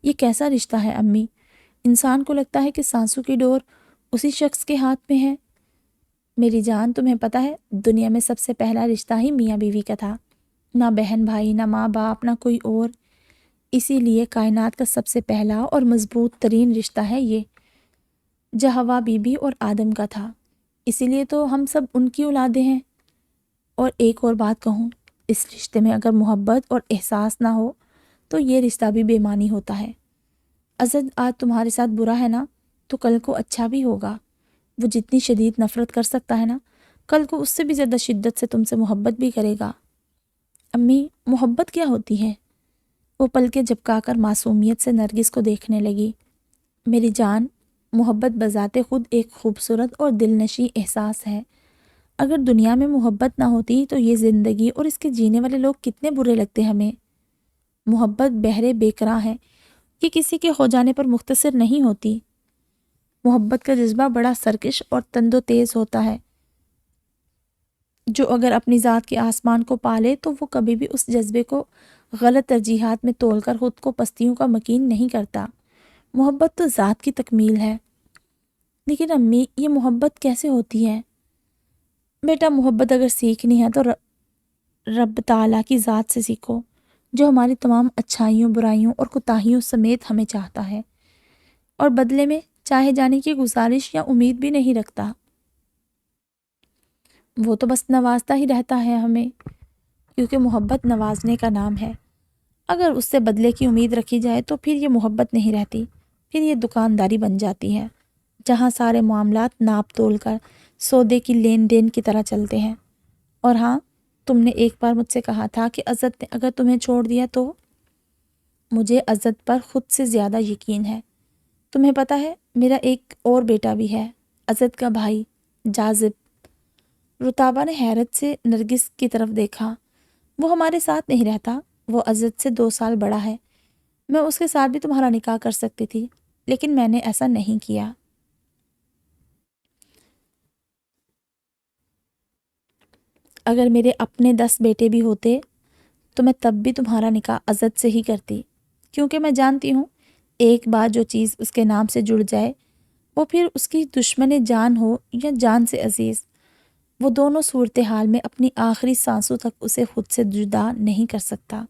یہ کیسا رشتہ ہے امی؟ انسان کو لگتا ہے کہ سانسوں کی ڈور اسی شخص کے ہاتھ میں ہے۔ میری جان، تمہیں پتہ ہے دنیا میں سب سے پہلا رشتہ ہی میاں بیوی کا تھا، نہ بہن بھائی، نہ ماں باپ، نہ کوئی اور۔ اسی لیے کائنات کا سب سے پہلا اور مضبوط ترین رشتہ ہے یہ، جو حوا بی بی اور آدم کا تھا۔ اسی لیے تو ہم سب ان کی اولادیں ہیں۔ اور ایک اور بات کہوں، اس رشتے میں اگر محبت اور احساس نہ ہو تو یہ رشتہ بھی بے معنی ہوتا ہے۔ اسد آج تمہارے ساتھ برا ہے نا، تو کل کو اچھا بھی ہوگا۔ وہ جتنی شدید نفرت کر سکتا ہے نا، کل کو اس سے بھی زیادہ شدت سے تم سے محبت بھی کرے گا۔ امی، محبت کیا ہوتی ہے؟ وہ پلکیں جھپکا کر معصومیت سے نرگس کو دیکھنے لگی۔ میری جان، محبت بذات خود ایک خوبصورت اور دلنشیں احساس ہے۔ اگر دنیا میں محبت نہ ہوتی تو یہ زندگی اور اس کے جینے والے لوگ کتنے برے لگتے ہمیں۔ محبت بہرے بےکراں ہے، یہ کسی کے ہو جانے پر مختصر نہیں ہوتی۔ محبت کا جذبہ بڑا سرکش اور تند و تیز ہوتا ہے، جو اگر اپنی ذات کے آسمان کو پالے تو وہ کبھی بھی اس جذبے کو غلط ترجیحات میں تول کر خود کو پستیوں کا مکین نہیں کرتا۔ محبت تو ذات کی تکمیل ہے۔ لیکن امی، یہ محبت کیسے ہوتی ہے؟ بیٹا، محبت اگر سیکھنی ہے تو رب تعالیٰ کی ذات سے سیکھو، جو ہماری تمام اچھائیوں، برائیوں اور کوتاہیوں سمیت ہمیں چاہتا ہے، اور بدلے میں چاہے جانے کی گزارش یا امید بھی نہیں رکھتا۔ وہ تو بس نوازتا ہی رہتا ہے ہمیں، کیونکہ محبت نوازنے کا نام ہے۔ اگر اس سے بدلے کی امید رکھی جائے تو پھر یہ محبت نہیں رہتی، پھر یہ دکانداری بن جاتی ہے، جہاں سارے معاملات ناپ تول کر سودے کی لین دین کی طرح چلتے ہیں۔ اور ہاں، تم نے ایک بار مجھ سے کہا تھا کہ عزت نے اگر تمہیں چھوڑ دیا تو؟ مجھے عزت پر خود سے زیادہ یقین ہے۔ تمہیں پتہ ہے میرا ایک اور بیٹا بھی ہے، عزت کا بھائی، جاذب۔ رتابہ نے حیرت سے نرگس کی طرف دیکھا۔ وہ ہمارے ساتھ نہیں رہتا، وہ عزت سے 2 سال بڑا ہے۔ میں اس کے ساتھ بھی تمہارا نکاح کر سکتی تھی، لیکن میں نے ایسا نہیں کیا۔ اگر میرے اپنے 10 بیٹے بھی ہوتے تو میں تب بھی تمہارا نکاح عزت سے ہی کرتی، کیونکہ میں جانتی ہوں ایک بار جو چیز اس کے نام سے جڑ جائے، وہ پھر اس کی دشمن جان ہو یا جان سے عزیز، وہ دونوں صورتحال میں اپنی آخری سانسوں تک اسے خود سے جدا نہیں کر سکتا۔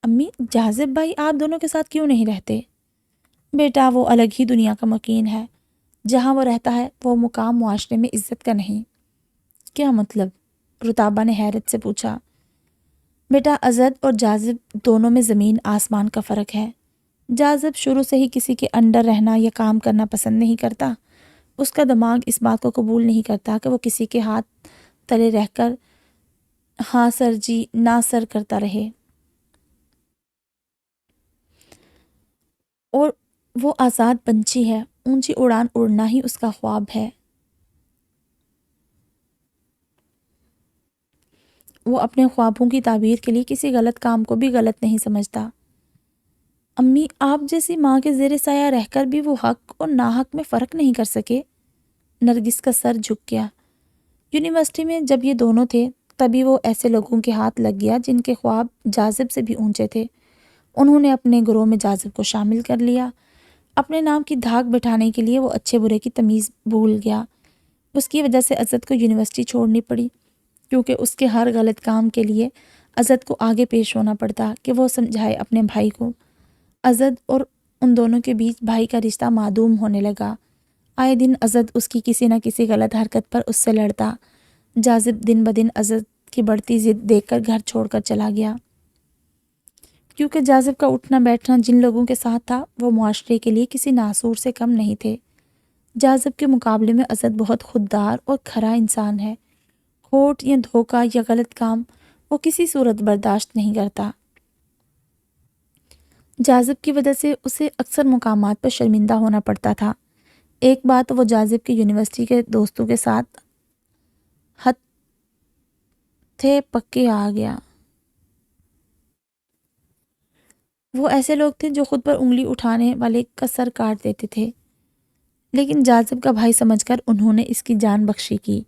امی، جاذب بھائی آپ دونوں کے ساتھ کیوں نہیں رہتے؟ بیٹا، وہ الگ ہی دنیا کا مکین ہے، جہاں وہ رہتا ہے وہ مقام معاشرے میں عزت کا نہیں۔ کیا مطلب؟ رتابہ نے حیرت سے پوچھا۔ بیٹا، عزت اور جاذب دونوں میں زمین آسمان کا فرق ہے۔ جاذب شروع سے ہی کسی کے انڈر رہنا یا کام کرنا پسند نہیں کرتا۔ اس کا دماغ اس بات کو قبول نہیں کرتا کہ وہ کسی کے ہاتھ تلے رہ کر ہاں سر جی نہ سر کرتا رہے، اور وہ آزاد پنچھی ہے، اونچی اڑان اڑنا ہی اس کا خواب ہے۔ وہ اپنے خوابوں کی تعبیر کے لیے کسی غلط کام کو بھی غلط نہیں سمجھتا۔ امی، آپ جیسی ماں کے زیر سایہ رہ کر بھی وہ حق اور ناحق میں فرق نہیں کر سکے۔ نرگس کا سر جھک گیا۔ یونیورسٹی میں جب یہ دونوں تھے تبھی وہ ایسے لوگوں کے ہاتھ لگ گیا جن کے خواب جاذب سے بھی اونچے تھے۔ انہوں نے اپنے گروہ میں جاذب کو شامل کر لیا۔ اپنے نام کی دھاک بٹھانے کے لیے وہ اچھے برے کی تمیز بھول گیا۔ اس کی وجہ سے عزت کو یونیورسٹی چھوڑنی پڑی، کیونکہ اس کے ہر غلط کام کے لیے عزت کو آگے پیش ہونا پڑتا کہ وہ سمجھائے اپنے بھائی کو۔ عزت اور ان دونوں کے بیچ بھائی کا رشتہ معدوم ہونے لگا۔ آئے دن عزت اس کی کسی نہ کسی غلط حرکت پر اس سے لڑتا۔ جاذب دن بدن عزت کی بڑھتی ضد دیکھ کر گھر چھوڑ کر چلا گیا، کیونکہ جاذب کا اٹھنا بیٹھنا جن لوگوں کے ساتھ تھا وہ معاشرے کے لیے کسی ناسور سے کم نہیں تھے۔ جاذب کے مقابلے میں عزت بہت خوددار اور کھرا انسان ہے۔ کھوٹ یا دھوکہ یا غلط کام وہ کسی صورت برداشت نہیں کرتا۔ جاذب کی وجہ سے اسے اکثر مقامات پر شرمندہ ہونا پڑتا تھا۔ ایک بار تو وہ جاذب کے یونیورسٹی کے دوستوں کے ساتھ ہتھے پکے آ گیا۔ وہ ایسے لوگ تھے جو خود پر انگلی اٹھانے والے کا سر کاٹ دیتے تھے، لیکن جاذب کا بھائی سمجھ کر انہوں نے اس کی جان بخشی کی۔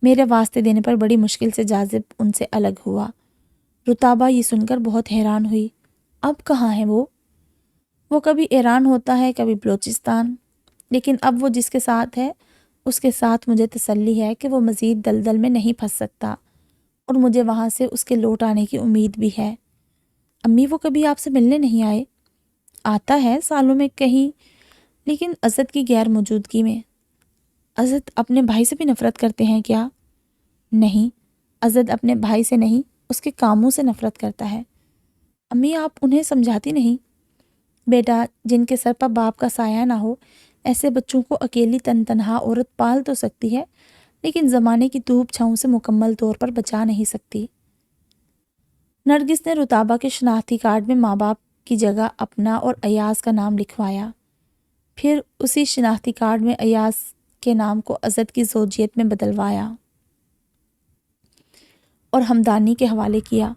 میرے واسطے دینے پر بڑی مشکل سے جاذب ان سے الگ ہوا۔ رتابہ یہ سن کر بہت حیران ہوئی۔ اب کہاں ہے وہ؟ وہ کبھی ایران ہوتا ہے، کبھی بلوچستان، لیکن اب وہ جس کے ساتھ ہے اس کے ساتھ مجھے تسلی ہے کہ وہ مزید دلدل میں نہیں پھنس سکتا، اور مجھے وہاں سے اس کے لوٹ آنے کی امید بھی ہے۔ امی وہ کبھی آپ سے ملنے نہیں آئے؟ آتا ہے سالوں میں کہیں، لیکن عزت کی غیر موجودگی میں۔ عزت اپنے بھائی سے بھی نفرت کرتے ہیں کیا؟ نہیں، عزت اپنے بھائی سے نہیں، اس کے کاموں سے نفرت کرتا ہے۔ امی آپ انہیں سمجھاتی نہیں؟ بیٹا، جن کے سر پر باپ کا سایہ نہ ہو، ایسے بچوں کو اکیلی تنہا عورت پال تو سکتی ہے، لیکن زمانے کی دھوپ چھاؤں سے مکمل طور پر بچا نہیں سکتی۔ نرگس نے رتابہ کے شناختی کارڈ میں ماں باپ کی جگہ اپنا اور ایاز کا نام لکھوایا، پھر اسی شناختی کارڈ میں ایاز کے نام کو عزت کی زوجیت میں بدلوایا اور ہمدانی کے حوالے کیا۔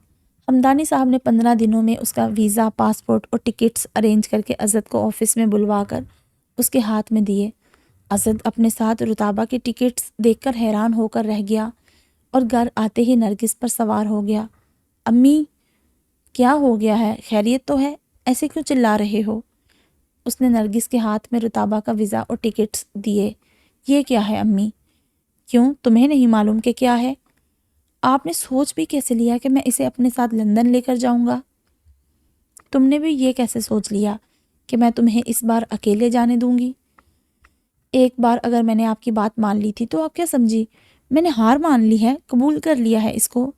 ہمدانی صاحب نے 15 دنوں میں اس کا ویزا، پاسپورٹ اور ٹکٹس ارینج کر کے عزت کو آفس میں بلوا کر اس کے ہاتھ میں دیے۔ عزت اپنے ساتھ رتابہ کے ٹکٹس دیکھ کر حیران ہو کر رہ گیا اور گھر آتے ہی نرگس پر سوار ہو گیا۔ امی، کیا ہو گیا ہے؟ خیریت تو ہے؟ ایسے کیوں چلا رہے ہو؟ اس نے نرگس کے ہاتھ میں رتابہ کا ویزا اور ٹکٹس دیے۔ یہ کیا ہے امی؟ کیوں، تمہیں نہیں معلوم کہ کیا ہے؟ آپ نے سوچ بھی کیسے لیا کہ میں اسے اپنے ساتھ لندن لے کر جاؤں گا؟ تم نے بھی یہ کیسے سوچ لیا کہ میں تمہیں اس بار اکیلے جانے دوں گی؟ ایک بار اگر میں نے آپ کی بات مان لی تھی تو آپ کیا سمجھی؟ میں نے ہار مان لی ہے، قبول کر لیا ہے اس کو۔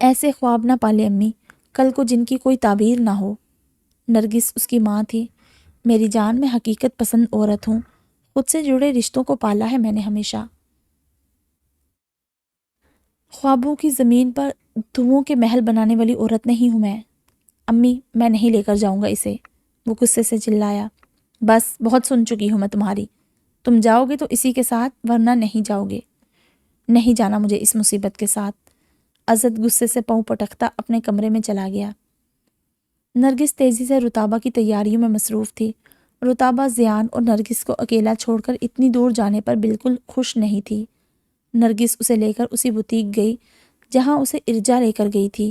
ایسے خواب نہ پالے امی، کل کو جن کی کوئی تعبیر نہ ہو۔ نرگس اس کی ماں تھی۔ میری جان، میں حقیقت پسند عورت ہوں، خود سے جڑے رشتوں کو پالا ہے میں نے ہمیشہ۔ خوابوں کی زمین پر دھوؤں کے محل بنانے والی عورت نہیں ہوں میں۔ امی، میں نہیں لے کر جاؤں گا اسے، وہ غصے سے چلایا۔ بس بہت سن چکی ہوں میں تمہاری، تم جاؤ گے تو اسی کے ساتھ، ورنہ نہیں جاؤ گے۔ نہیں جانا مجھے اس مصیبت کے ساتھ۔ عزت غصے سے پاؤں پٹکتا اپنے کمرے میں چلا گیا۔ نرگس تیزی سے رتابہ کی تیاریوں میں مصروف تھی۔ رتابہ زیان اور نرگس کو اکیلا چھوڑ کر اتنی دور جانے پر بالکل خوش نہیں تھی۔ نرگس اسے لے کر اسی بوتیک گئی جہاں اسے ارجا لے کر گئی تھی۔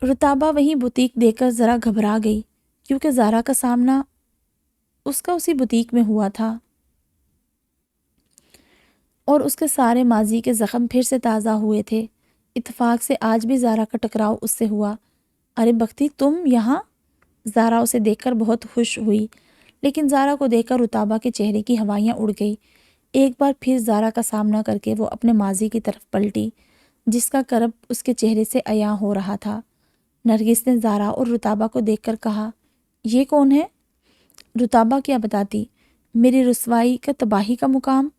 رتابہ وہیں بوتیک دیکھ کر ذرا گھبرا گئی، کیونکہ زارا کا سامنا اس کا اسی بوتیک میں ہوا تھا اور اس کے سارے ماضی کے زخم پھر سے تازہ ہوئے تھے۔ اتفاق سے آج بھی زارا کا ٹکراؤ اس سے ہوا۔ ارے بختی، تم یہاں؟ زارا اسے دیکھ کر بہت خوش ہوئی، لیکن زارا کو دیکھ کر رتابہ کے چہرے کی ہوائیاں اڑ گئی۔ ایک بار پھر زارا کا سامنا کر کے وہ اپنے ماضی کی طرف پلٹی، جس کا کرب اس کے چہرے سے عیاں ہو رہا تھا۔ نرگس نے زارا اور رتابہ کو دیکھ کر کہا، یہ کون ہے؟ رتابہ کیا بتاتی؟ میری رسوائی کا تباہی کا مقام؟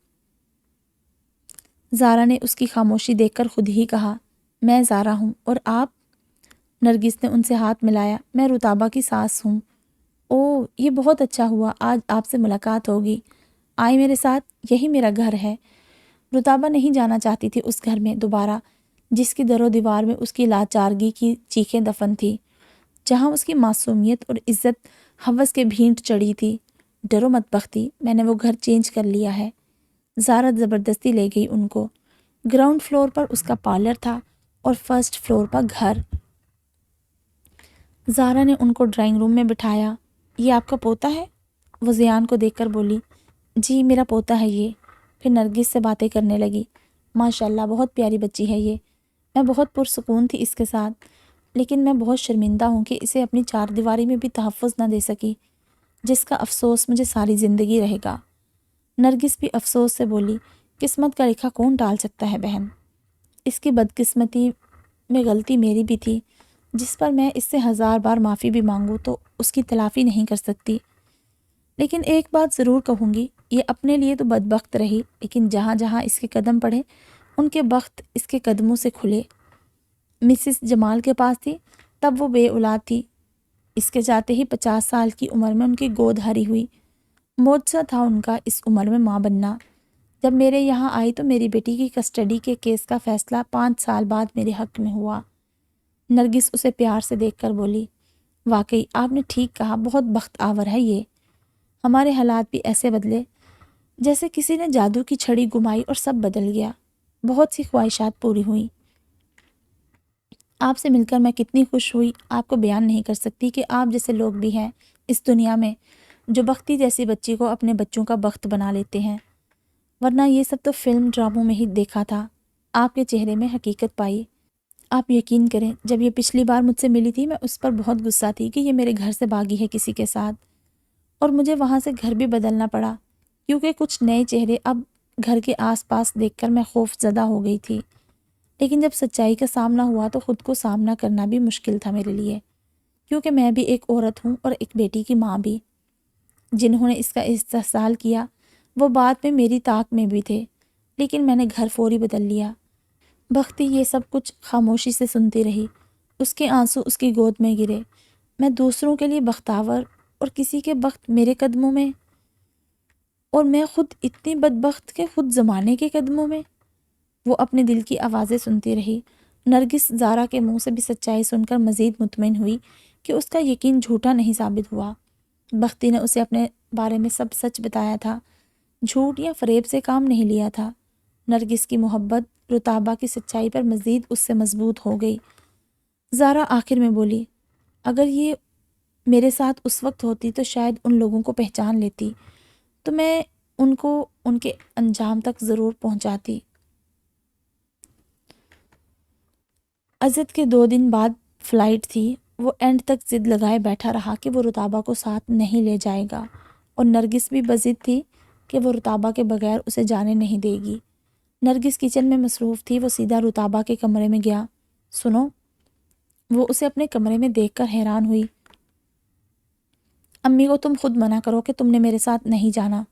زارا نے اس کی خاموشی دیکھ کر خود ہی کہا، میں زارا ہوں، اور آپ؟ نرگس نے ان سے ہاتھ ملایا، میں رتابہ کی ساس ہوں۔ اوہ، یہ بہت اچھا ہوا، آج آپ سے ملاقات ہوگی۔ آئے میرے ساتھ، یہی میرا گھر ہے۔ رتابہ نہیں جانا چاہتی تھی اس گھر میں دوبارہ، جس کی در و دیوار میں اس کی لاچارگی کی چیخیں دفن تھی، جہاں اس کی معصومیت اور عزت ہوس کے بھینٹ چڑھی تھی۔ ڈرو مت بختی، میں نے وہ گھر چینج کر لیا ہے۔ زارا زبردستی لے گئی ان کو۔ گراؤنڈ فلور پر اس کا پارلر تھا اور فرسٹ فلور پر گھر۔ زارا نے ان کو ڈرائنگ روم میں بٹھایا۔ یہ آپ کا پوتا ہے؟ وہ زیان کو دیکھ کر بولی، جی میرا پوتا ہے یہ۔ پھر نرگس سے باتیں کرنے لگی، ماشاءاللہ بہت پیاری بچی ہے یہ، میں بہت پرسکون تھی اس کے ساتھ، لیکن میں بہت شرمندہ ہوں کہ اسے اپنی چار دیواری میں بھی تحفظ نہ دے سکی، جس کا افسوس مجھے ساری زندگی رہے گا۔ نرگس بھی افسوس سے بولی، قسمت کا لکھا کون ٹال سکتا ہے بہن، اس کی بدقسمتی میں غلطی میری بھی تھی، جس پر میں اس سے 1000 بار معافی بھی مانگوں تو اس کی تلافی نہیں کر سکتی۔ لیکن ایک بات ضرور کہوں گی، یہ اپنے لیے تو بدبخت رہی، لیکن جہاں جہاں اس کے قدم پڑے ان کے بخت اس کے قدموں سے کھلے۔ مسز جمال کے پاس تھی تب وہ بے اولاد تھی، اس کے جاتے ہی 50 سال کی عمر میں ان کی گود ہری ہوئی۔ معجزہ تھا ان کا اس عمر میں ماں بننا۔ جب میرے یہاں آئی تو میری بیٹی کی کسٹڈی کے کیس کا فیصلہ 5 سال بعد میرے حق میں ہوا۔ نرگس اسے پیار سے دیکھ کر بولی، واقعی آپ نے ٹھیک کہا، بہت بخت آور ہے یہ۔ ہمارے حالات بھی ایسے بدلے جیسے کسی نے جادو کی چھڑی گھمائی اور سب بدل گیا، بہت سی خواہشات پوری ہوئیں۔ آپ سے مل کر میں کتنی خوش ہوئی، آپ کو بیان نہیں کر سکتی کہ آپ جیسے لوگ بھی ہیں اس دنیا میں جو بختی جیسی بچی کو اپنے بچوں کا بخت بنا لیتے ہیں، ورنہ یہ سب تو فلم ڈراموں میں ہی دیکھا تھا۔ آپ کے چہرے میں حقیقت پائی۔ آپ یقین کریں، جب یہ پچھلی بار مجھ سے ملی تھی میں اس پر بہت غصہ تھی کہ یہ میرے گھر سے بھاگی ہے کسی کے ساتھ، اور مجھے وہاں سے گھر بھی بدلنا پڑا کیونکہ کچھ نئے چہرے اب گھر کے آس پاس دیکھ کر میں خوف زدہ ہو گئی تھی۔ لیکن جب سچائی کا سامنا ہوا تو خود کو سامنا کرنا بھی مشکل تھا میرے لیے، کیونکہ میں بھی ایک عورت ہوں اور ایک بیٹی کی ماں بھی۔ جنہوں نے اس کا استحصال کیا وہ بعد میں میری طاق میں بھی تھے، لیکن میں نے گھر فوری بدل لیا۔ بختی یہ سب کچھ خاموشی سے سنتی رہی۔ اس کے آنسو اس کی گود میں گرے۔ میں دوسروں کے لیے بختاور اور کسی کے بخت میرے قدموں میں، اور میں خود اتنی بدبخت کہ خود زمانے کے قدموں میں۔ وہ اپنے دل کی آوازیں سنتی رہی۔ نرگس زارا کے منہ سے بھی سچائی سن کر مزید مطمئن ہوئی کہ اس کا یقین جھوٹا نہیں ثابت ہوا۔ بختی نے اسے اپنے بارے میں سب سچ بتایا تھا، جھوٹ یا فریب سے کام نہیں لیا تھا۔ نرگس کی محبت رتابہ کی سچائی پر مزید اس سے مضبوط ہو گئی۔ زارا آخر میں بولی، اگر یہ میرے ساتھ اس وقت ہوتی تو شاید ان لوگوں کو پہچان لیتی، تو میں ان کو ان کے انجام تک ضرور پہنچاتی۔ عزت کے 2 دن بعد فلائٹ تھی۔ وہ اینڈ تک ضد لگائے بیٹھا رہا کہ وہ رتابہ کو ساتھ نہیں لے جائے گا، اور نرگس بھی بضد تھی کہ وہ رتابہ کے بغیر اسے جانے نہیں دے گی۔ نرگس کچن میں مصروف تھی۔ وہ سیدھا رتابہ کے کمرے میں گیا۔ سنو، وہ اسے اپنے کمرے میں دیکھ کر حیران ہوئی۔ امی کو تم خود منع کرو کہ تم نے میرے ساتھ نہیں جانا۔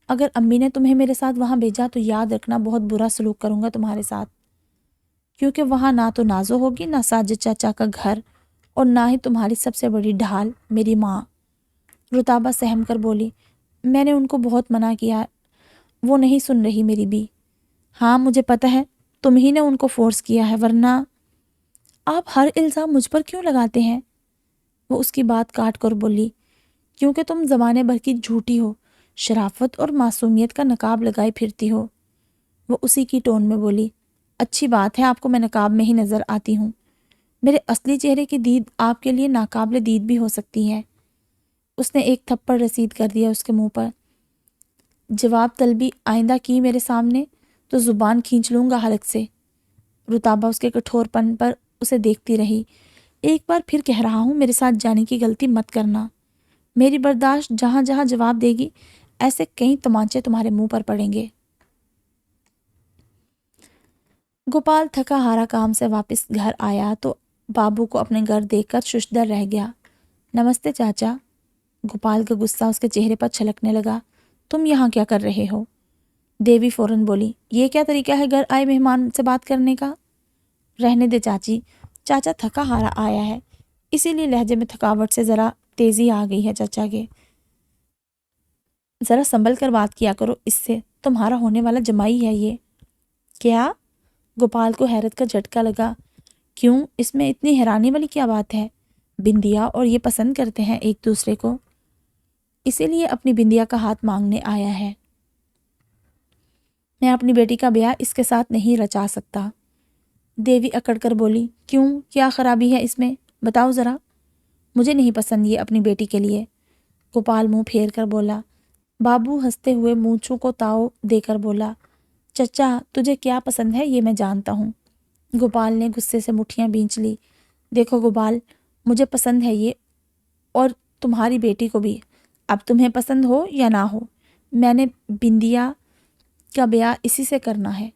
اگر امی نے تمہیں میرے ساتھ وہاں بھیجا تو یاد رکھنا بہت برا سلوک کروں گا تمہارے ساتھ، کیونکہ وہاں نہ تو نازو ہوگی، نہ ساجد چاچا کا گھر، اور نہ ہی تمہاری سب سے بڑی ڈھال میری ماں۔ رتابہ سہم کر بولی، میں نے ان کو بہت منع کیا، وہ نہیں سن رہی میری بھی۔ ہاں مجھے پتہ ہے، تم ہی نے ان کو فورس کیا ہے، ورنہ آپ ہر الزام مجھ پر کیوں لگاتے ہیں؟ وہ اس کی بات کاٹ کر بولی، کیونکہ تم زمانے بھر کی جھوٹی ہو، شرافت اور معصومیت کا نقاب لگائے پھرتی ہو۔ وہ اسی کی ٹون میں بولی، اچھی بات ہے آپ کو میں نقاب میں ہی نظر آتی ہوں، میرے اصلی چہرے کی دید آپ کے لیے ناقابل دید بھی ہو سکتی ہے۔ اس نے ایک تھپڑ رسید کر دیا اس کے منہ پر۔ جواب طلبی آئندہ کی میرے سامنے تو زبان کھینچ لوں گا حلق سے۔ رتابہ اس کے کٹھور پن پر اسے دیکھتی رہی۔ ایک بار پھر کہہ رہا ہوں، میرے ساتھ جانے کی غلطی مت کرنا۔ میری برداشت جہاں جہاں جواب دے گی، ایسے کئی تمانچے تمہارے منہ پر پڑیں گے۔ گوپال تھکا ہارا کام سے واپس گھر آیا تو بابو کو اپنے گھر دیکھ کر ششدر رہ گیا۔ نمستے چاچا۔ گوپال کا غصہ اس کے چہرے پر چھلکنے لگا۔ تم یہاں کیا کر رہے ہو؟ دیوی فوراً بولی، یہ کیا طریقہ ہے گھر آئے مہمان سے بات کرنے کا؟ رہنے دے چاچی، چاچا تھکا ہارا آیا ہے، اسی لیے لہجے میں تھکاوٹ سے ذرا تیزی آ گئی ہے چاچا کے۔ ذرا سنبھل کر بات کیا کرو اس سے، تمہارا ہونے والا جمائی ہے یہ۔ کیا؟ گوپال کو حیرت کا جھٹکا لگا۔ کیوں، اس میں اتنی حیرانی والی کیا بات ہے؟ بندیا اور یہ پسند کرتے ہیں ایک دوسرے کو، اسی لیے اپنی بندیا کا ہاتھ مانگنے آیا ہے۔ میں اپنی بیٹی کا بیاہ اس کے ساتھ نہیں رچا سکتا۔ دیوی اکڑ کر بولی، کیوں، کیا خرابی ہے اس میں؟ بتاؤ ذرا۔ مجھے نہیں پسند یہ اپنی بیٹی کے لیے۔ گوپال منہ پھیر کر بولا۔ بابو ہنستے ہوئے مونچھوں کو تاؤ دے کر بولا، چچا تجھے کیا پسند ہے یہ میں جانتا ہوں۔ گوپال نے غصے سے مٹھیاں بھینچ لی۔ دیکھو گوپال، مجھے پسند ہے یہ، اور تمہاری بیٹی کو بھی، اب تمہیں پسند ہو یا نہ ہو، میں نے بندیا کا بیاہ اسی سے کرنا ہے۔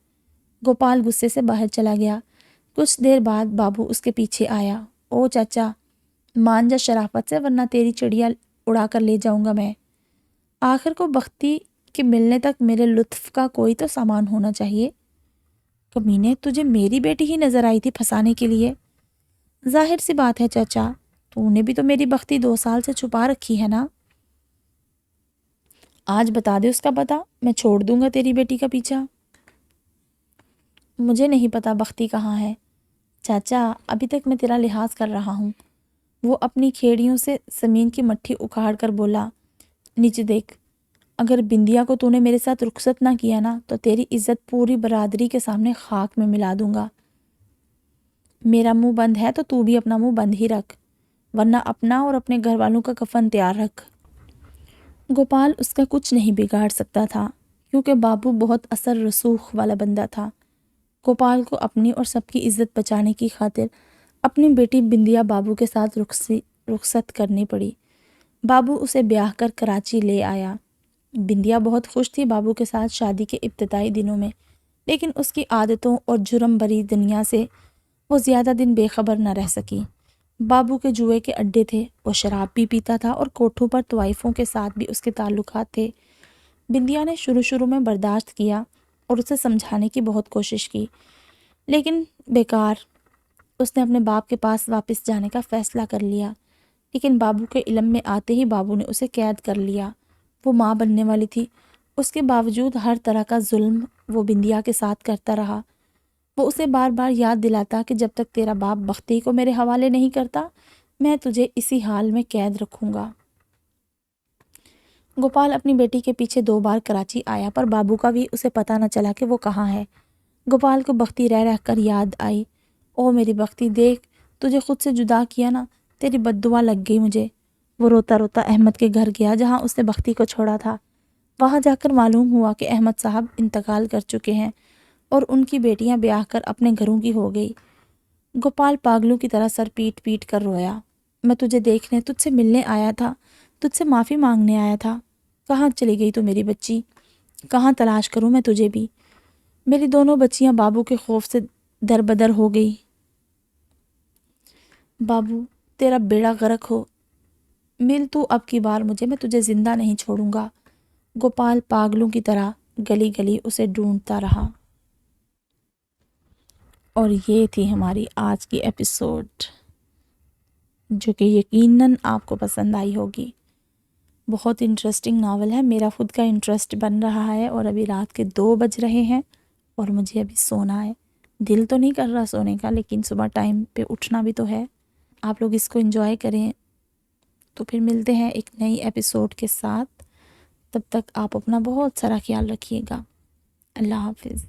گوپال غصے سے باہر چلا گیا۔ کچھ دیر بعد بابو اس کے پیچھے آیا۔ او چاچا، مان جا شرافت سے، ورنہ تیری چڑیا اڑا کر لے جاؤں گا میں۔ آخر کو بختی کے ملنے تک میرے لطف کا کوئی تو سامان ہونا چاہیے۔ کمینے، تجھے میری بیٹی ہی نظر آئی تھی پھنسانے کے لیے؟ ظاہر سی بات ہے چاچا، تو نے بھی تو میری بختی 2 سال سے چھپا رکھی ہے نا۔ آج بتا دے اس کا پتہ، میں چھوڑ دوں گا تیری بیٹی کا پیچھا۔ مجھے نہیں پتا بختی کہاں ہے چاچا، ابھی تک میں تیرا لحاظ کر رہا ہوں۔ وہ اپنی کھیڑیوں سے زمین کی مٹھی اکھاڑ کر بولا، نیچے دیکھ، اگر بندیا کو تو نے میرے ساتھ رخصت نہ کیا نا تو تیری عزت پوری برادری کے سامنے خاک میں ملا دوں گا۔ میرا منہ بند ہے تو تو بھی اپنا منہ بند ہی رکھ، ورنہ اپنا اور اپنے گھر والوں کا کفن تیار رکھ۔ گوپال اس کا کچھ نہیں بگاڑ سکتا تھا کیونکہ بابو بہت اثر رسوخ والا بندہ تھا۔ گوپال کو اپنی اور سب کی عزت بچانے کی خاطر اپنی بیٹی بندیا بابو کے ساتھ رخصت کرنی پڑی۔ بابو اسے بیاہ کر کراچی لے آیا۔ بندیا بہت خوش تھی بابو کے ساتھ شادی کے ابتدائی دنوں میں، لیکن اس کی عادتوں اور جرم بری دنیا سے وہ زیادہ دن بے خبر نہ رہ سکی۔ بابو کے جوئے کے اڈے تھے، وہ شراب بھی پیتا تھا اور کوٹھوں پر طوائفوں کے ساتھ بھی اس کے تعلقات تھے۔ بندیا نے شروع میں برداشت کیا اور اسے سمجھانے کی بہت کوشش کی، لیکن بیکار۔ اس نے اپنے باپ کے پاس واپس جانے کا فیصلہ کر لیا، لیکن بابو کے علم میں آتے ہی بابو نے اسے قید کر لیا۔ وہ ماں بننے والی تھی، اس کے باوجود ہر طرح کا ظلم وہ بندیا کے ساتھ کرتا رہا۔ وہ اسے بار بار یاد دلاتا کہ جب تک تیرا باپ بختی کو میرے حوالے نہیں کرتا میں تجھے اسی حال میں قید رکھوں گا۔ گوپال اپنی بیٹی کے پیچھے 2 بار کراچی آیا پر بابو کا بھی اسے پتہ نہ چلا کہ وہ کہاں ہے۔ گوپال کو بختی رہ کر یاد آئی، او میری بختی دیکھ، تجھے خود سے جدا کیا نا، تیری بد دعا لگ گئی مجھے۔ وہ روتا روتا احمد کے گھر گیا جہاں اس نے بختی کو چھوڑا تھا۔ وہاں جا کر معلوم ہوا کہ احمد صاحب انتقال کر چکے ہیں اور ان کی بیٹیاں بیاہ کر اپنے گھروں کی ہو گئی۔ گوپال پاگلوں کی طرح سر پیٹ پیٹ کر رویا۔ میں تجھے دیکھنے، تجھ سے ملنے آیا تھا، تجھ سے معافی مانگنے آیا تھا، کہاں چلی گئی تو میری بچی؟ کہاں تلاش کروں میں تجھے بھی؟ میری دونوں بچیاں بابو کے خوف سے دربدر ہو گئی۔ بابو تیرا بیڑا غرق ہو، مل تو اب کی بار مجھے، میں تجھے زندہ نہیں چھوڑوں گا۔ گوپال پاگلوں کی طرح گلی گلی اسے ڈھونڈتا رہا۔ اور یہ تھی ہماری آج کی ایپیسوڈ، جو کہ یقیناً آپ کو پسند آئی ہوگی۔ بہت انٹرسٹنگ ناول ہے، میرا خود کا انٹرسٹ بن رہا ہے، اور ابھی رات کے 2 بج رہے ہیں اور مجھے ابھی سونا ہے۔ دل تو نہیں کر رہا سونے کا، لیکن صبح ٹائم پہ اٹھنا بھی تو ہے۔ آپ لوگ اس کو انجوائے کریں، تو پھر ملتے ہیں ایک نئی ایپیسوڈ کے ساتھ۔ تب تک آپ اپنا بہت سارا خیال رکھیے گا۔ اللہ حافظ۔